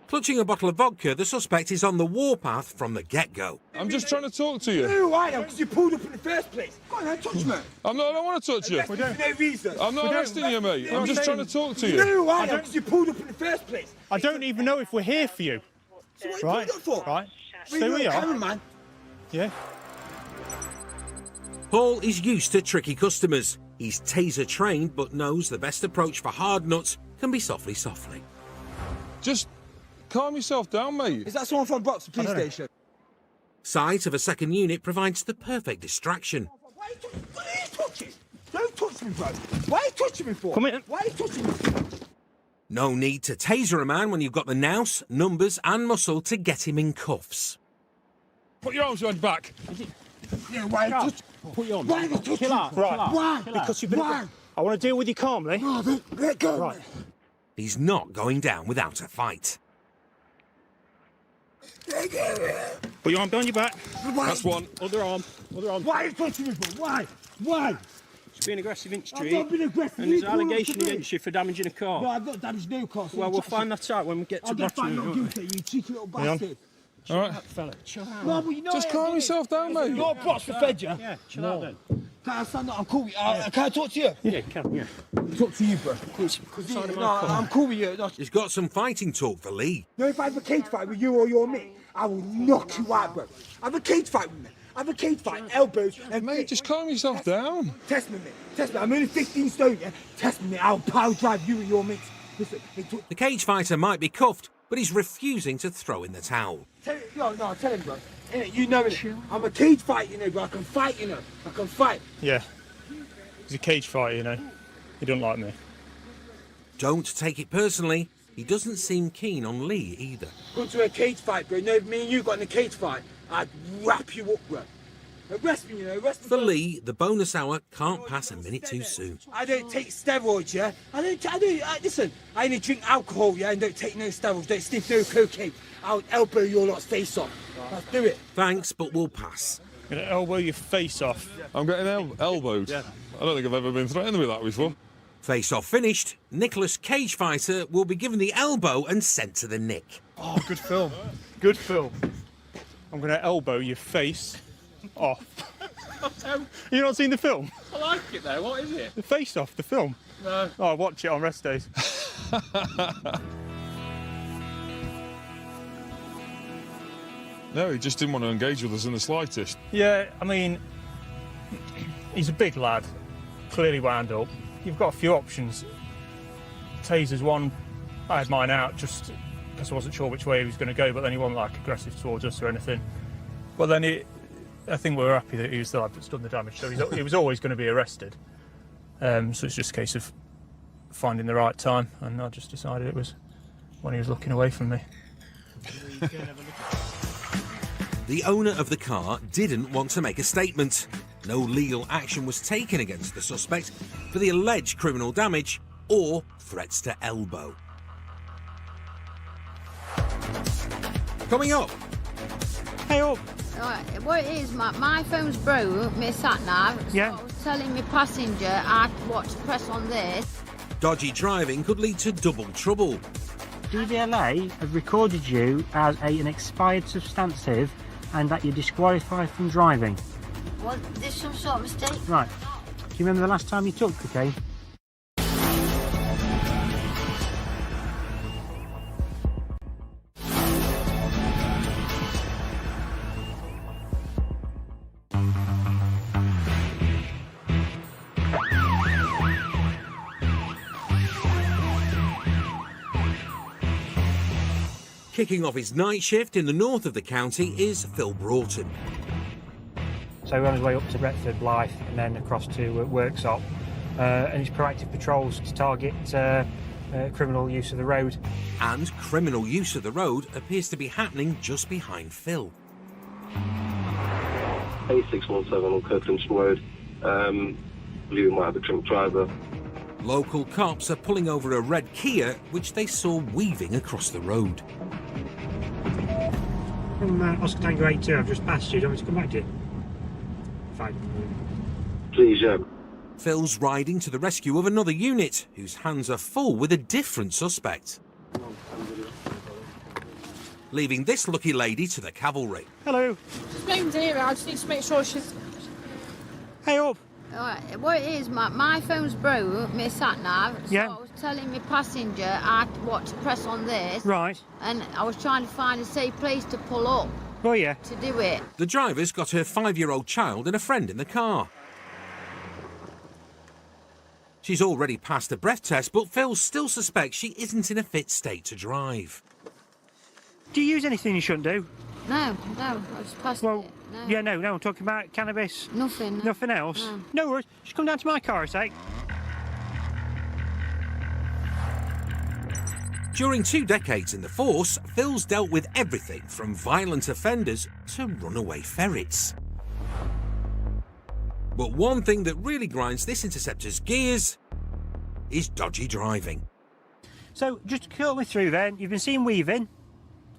Clutching a bottle of vodka, the suspect is on the warpath from the get-go. I'm just trying to talk to you. No, I know, because you pulled up in the first place. Go on, then, touch me. I don't want to touch you. For no reason. I'm not arresting you, mate. I'm just trying to talk to you. No, I know, because you pulled up in the first place. I don't even know if we're here for you. So what are you pulled up for? Right. Stay we are. Cameraman. Yeah. Paul is used to tricky customers. He's taser trained, but knows the best approach for hard nuts can be softly. Just calm yourself down, mate. Is that someone from Boxer Police Station? Sight of a second unit provides the perfect distraction. Why are you touching? Don't touch me, bro. Why are you touching me for? Come in. Why are you touching me for? No need to taser a man when you've got the nous, numbers and muscle to get him in cuffs. Put your arms behind your back. Yeah, why are you touching? Put your arms. Why are you touching? Chill out. Right. Why? Because you've been. Why? I want to deal with you calmly. Oh, let go. Right. He's not going down without a fight. Put your arm behind your back. Why? That's one. Other arm. Other arm. Why are you touching me for? Why? Why? It's being aggressive in the I've street. not been aggressive. And there's You an call up allegation to me. against you for damaging a car. No, I've not damaged no car. So Well, we'll find that out when we get to I'll get found Nottingham. not won't guilty, you cheeky little bastard. All right. Fella, chill out. No, but you know Just calm yourself down, mate. You're a box for fed, yeah? Yeah, chill out then. Can I stand up? I'm cool with you. Can I talk to you? Yeah, can, yeah. Talk to you, bro. I'm cool with you. He's got some fighting talk for Lee. No, if I have a cage fight with you or your mate, I will knock you out, bro. Have a cage fight with me. Have a cage fight, elbows, and Mate, just calm yourself down. Test me, mate. Test me. I'm only 15 stone, yeah? Test me, mate. I'll power drive you and your mates. Listen, The cage fighter might be cuffed, but he's refusing to throw in the towel. No, tell him, bro. Innit, you know it. I'm a cage fighter, you know, bro. I can fight, you know. I can fight. Yeah. He's a cage fighter, you know. He don't like me. Don't take it personally. He doesn't seem keen on Lee either. Come to a cage fight, bro. No, me and you got in a cage fight. I'd wrap you up, bro. Arrest me, you know, arrest me. For Lee, the bonus hour can't pass a minute too soon. I don't take steroids, yeah? Listen, I only drink alcohol, yeah, and don't take no steroids, don't sniff no cocaine. I'll elbow your lot's face off. Let's do it. Thanks, but we'll pass. I'm gonna elbow your face off. I'm getting elbowed? Yeah. I don't think I've ever been threatened with that before. Face off finished, Nicholas Cage Fighter will be given the elbow and sent to the nick. Oh, good film. Good film. I'm gonna elbow your face off. You not seen the film? I like it though, what is it? The Face Off, the film? No. Oh, I watch it on rest days. No, he just didn't want to engage with us in the slightest. Yeah, I mean, he's a big lad, clearly wound up. You've got a few options. Taser's one. I had mine out just because I wasn't sure which way he was going to go, but then he wasn't like aggressive towards us or anything. But then I think we were happy that he was the lad that's done the damage, so he was always going to be arrested. So it's just a case of finding the right time, and I just decided it was when he was looking away from me. The owner of the car didn't want to make a statement. No legal action was taken against the suspect for the alleged criminal damage or threats to elbow. Coming up. Hey up. Right, what it is, my phone's broke, my sat-nav, so I was telling my passenger what to press on this. Dodgy driving could lead to double trouble. DVLA have recorded you as an expired substantive and that you're disqualified from driving. Was this some sort of mistake? Right. Do you remember the last time you took cocaine? Kicking off his night shift in the north of the county is Phil Broughton. So we're on his way up to Retford, Blythe, and then across to Worksop. And his proactive patrols to target criminal use of the road. And criminal use of the road appears to be happening just behind Phil. A617 on Kirkland's Road. Believe we might have a drunk driver. Local cops are pulling over a red Kia, which they saw weaving across the road. From Oscar Tango 82, I've just passed you. Do you want me to come back to you? Fine. Please, yeah. Phil's riding to the rescue of another unit, whose hands are full with a different suspect. Leaving this lucky lady to the cavalry. Hello. Just name's here, I just need to make sure she's... Hey up. Alright, what it is, my phone's broke, my sat-nav, so I was telling my passenger what to press on this. Right. And I was trying to find a safe place to pull up. Oh, yeah. To do it. The driver's got her 5-year-old child and a friend in the car. She's already passed the breath test, but Phil still suspects she isn't in a fit state to drive. Do you use anything you shouldn't do? No, I just passed it. No. Yeah, no, I'm talking about cannabis. Nothing. Nothing else? No worries. Just come down to my car a sec. During 2 decades in the force, Phil's dealt with everything from violent offenders to runaway ferrets. But one thing that really grinds this Interceptor's gears is dodgy driving. So, just to cut me through then, you've been seen weaving.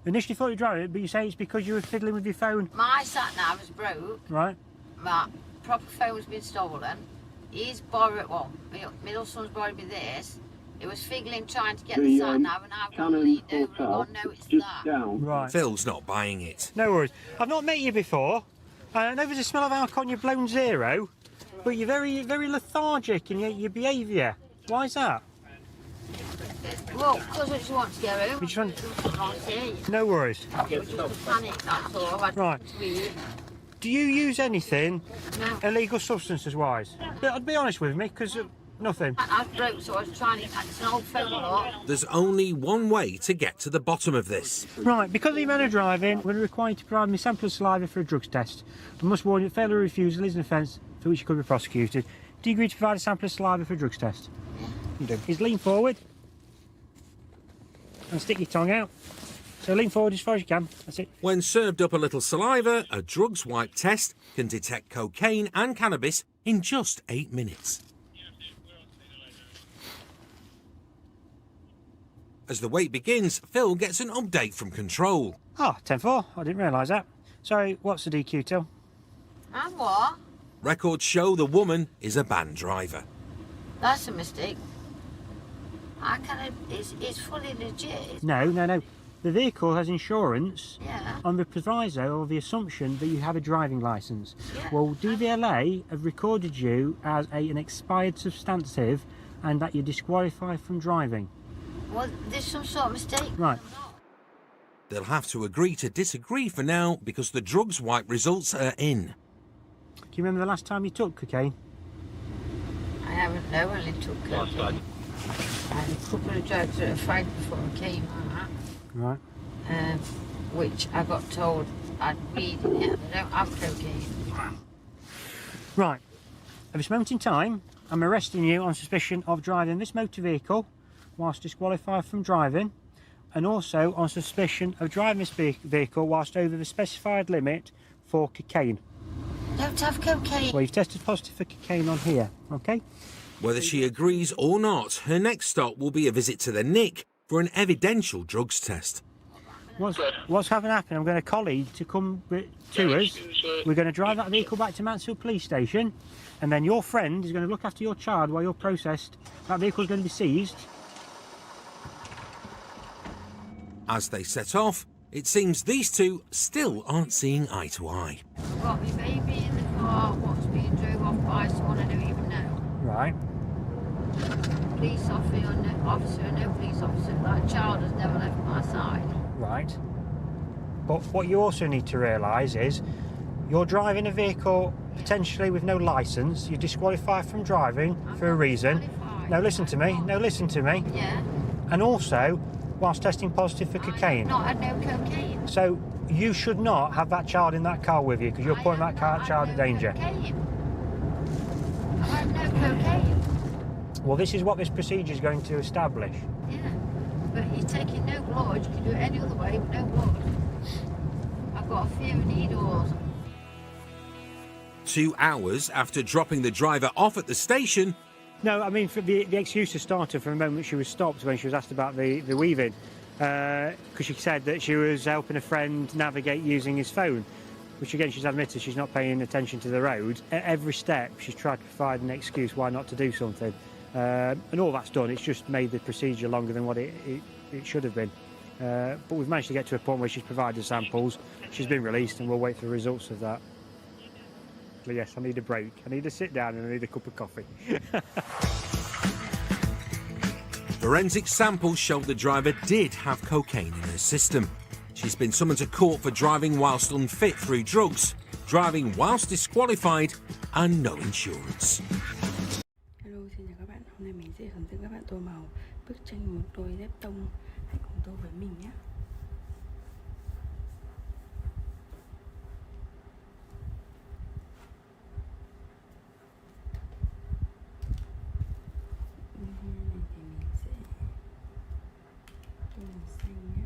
Initially thought you were driving, but you say it's because you were fiddling with your phone. My sat-nav is broke. Right. My proper phone's been stolen. He's borrowed, my middle son's borrowed me this. It was fiddling trying to get the sat-nav and I've got to lead over and gone, no, it's that. Right. Phil's not buying it. No worries. I've not met you before. I know there's a smell of alcohol on your blown zero, but you're very, very lethargic in your behaviour. Why is that? Well, because I just want to go home. You just want... No worries. Just a panic, that's all. Right. Do you use anything No. illegal substances-wise? I'd be honest with me, because Nothing. I broke, so I was trying to. It's an old phone lot. There's only one way to get to the bottom of this. Right, because of the manner of driving, we're required to provide me sample of saliva for a drugs test. I must warn you, failure or refusal is an offence for which you could be prosecuted. Do you agree to provide a sample of saliva for a drugs test? Yeah. You do. Is lean forward and stick your tongue out. So lean forward as far as you can. That's it. When served up a little saliva, a drugs wipe test can detect cocaine and cannabis in just 8 minutes. As the wait begins, Phil gets an update from control. Oh, 10-4. I didn't realise that. Sorry, what's the DQ till? And what? Records show the woman is a banned driver. That's a mistake. I kind of. It's fully legit. No. The vehicle has insurance Yeah. on the proviso or the assumption that you have a driving licence. Yeah. Well, DVLA have recorded you as an expired substantive and that you're disqualified from driving. Well, there's some sort of mistake. Right. They'll have to agree to disagree for now because the drugs wipe results are in. Do you remember the last time you took cocaine? I haven't. No, only took cocaine. I had a couple of drugs at a fag before I came out. Right. Which I got told I'd weed in it and I don't have cocaine. Right. At this moment in time, I'm arresting you on suspicion of driving this motor vehicle whilst disqualified from driving, and also on suspicion of driving this vehicle whilst over the specified limit for cocaine. Don't have cocaine. Well, you've tested positive for cocaine on here, okay? Whether she agrees or not, her next stop will be a visit to the NIC for an evidential drugs test. What's having to happen? I'm going to colleague to come to us. We're going to drive that vehicle back to Mansfield Police Station, and then your friend is going to look after your child while you're processed. That vehicle's going to be seized. As they set off, it seems these two still aren't seeing eye to eye. I've got my baby in the car, what's being drove off by someone I don't even know. Right. Police officer or no police officer, that child has never left my side. Right. But what you also need to realise is you're driving a vehicle potentially with no licence, you're disqualified from driving for a reason. No, listen to me. Yeah. And also, whilst testing positive for cocaine. Not had no cocaine. So you should not have that child in that car with you because you're putting that child in danger. Cocaine. I've had no cocaine. Well, this is what this procedure is going to establish. Yeah. But you're taking no blood. You can do it any other way, but no blood. I've got a fear of needles. 2 hours after dropping the driver off at the station. No, I mean, the excuses started from the moment she was stopped when she was asked about the weaving. Because she said that she was helping a friend navigate using his phone, which again she's admitted she's not paying attention to the road. At every step she's tried to provide an excuse why not to do something. And all that's done, it's just made the procedure longer than what it should have been. But we've managed to get to a point where she's provided samples, she's been released, and we'll wait for the results of that. But yes, I need a break, I need to sit down and I need a cup of coffee. Forensic samples show the driver did have cocaine in her system. She's been summoned to court for driving whilst unfit through drugs, driving whilst disqualified, and no insurance. Hello, xin chào các bạn. Hôm nay mình sẽ hướng dẫn các bạn tô màu bức tranh một đôi dép tông. Hãy cùng tô với mình nhé. Này thì mình sẽ tô màu xanh nhé.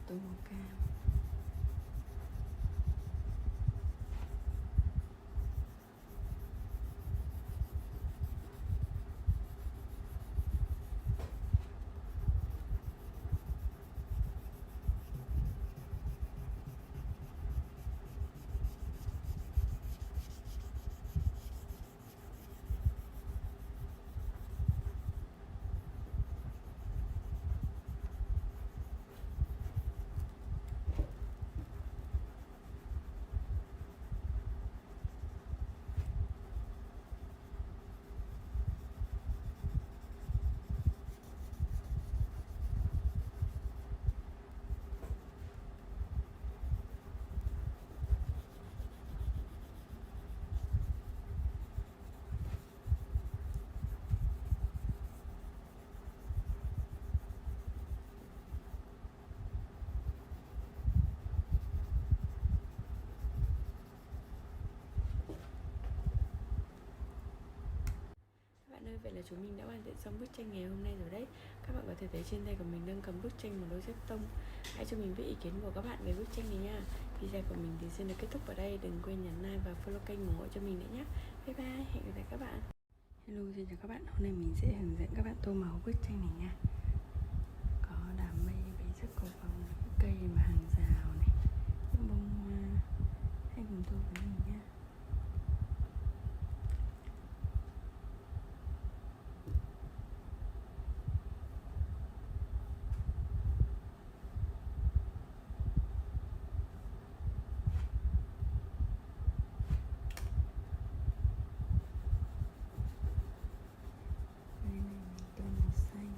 tô màu cam. Vậy là chúng mình đã hoàn thiện xong bức tranh ngày hôm nay rồi đấy. Các bạn có thể thấy trên tay của mình đang cầm bức tranh một đôi dép tông. Hãy cho mình biết ý kiến của các bạn về bức tranh này nha. Video của mình thì xin được kết thúc ở đây. Đừng quên nhấn like và follow kênh ủng hộ cho mình nữa nhé. Bye bye, hẹn gặp lại các bạn. Hello, xin chào các bạn. Hôm nay mình sẽ hướng dẫn các bạn tô màu bức tranh này nha. Có đám mây với rất cầu vồng, cây mà hàng rào này, những bông hoa. Hãy cùng tô với mình nha. Đây này, mình tô màu xanh.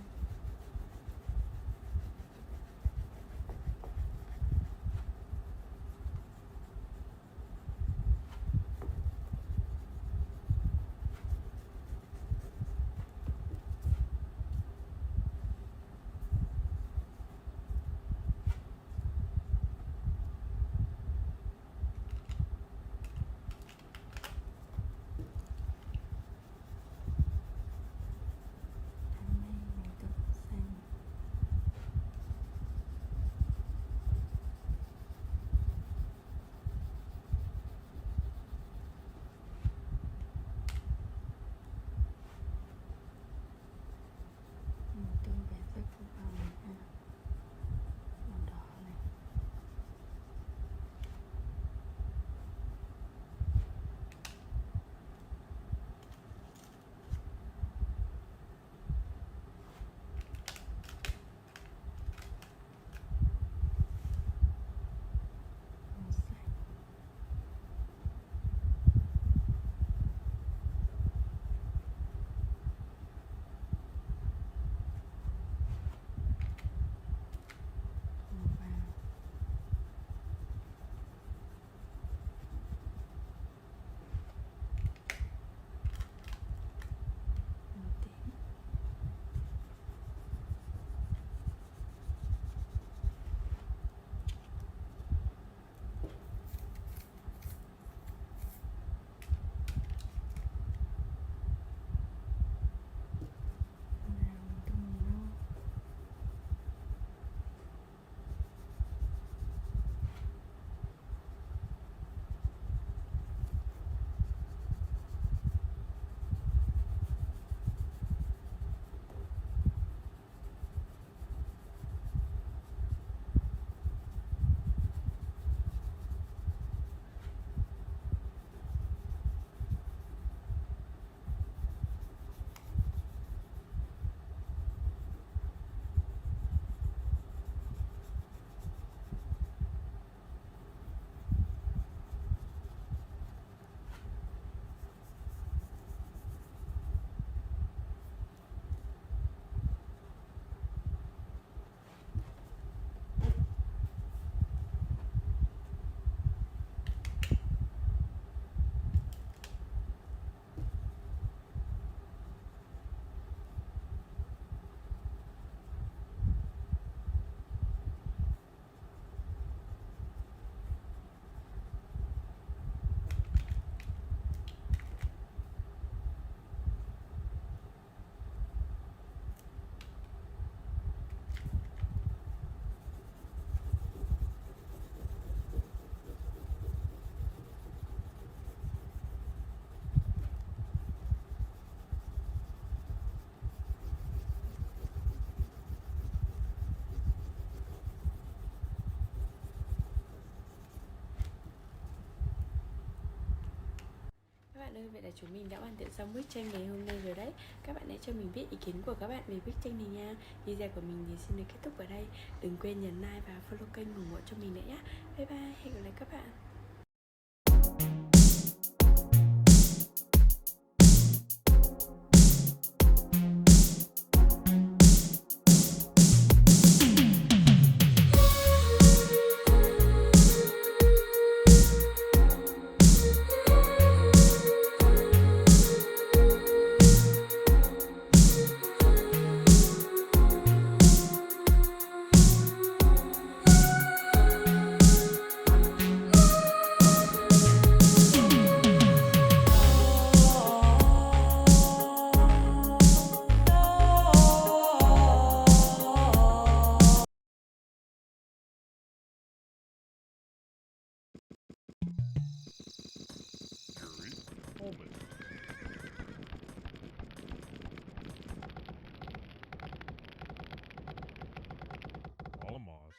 bạn ơi, vậy là chúng mình đã hoàn thiện xong bức tranh ngày hôm nay rồi đấy. Các bạn hãy cho mình biết ý kiến của các bạn về bức tranh này nha. Video của mình thì xin được kết thúc ở đây. Đừng quên nhấn like và follow kênh ủng hộ cho mình nữa nhé. Bye bye, hẹn gặp lại các bạn. Almost.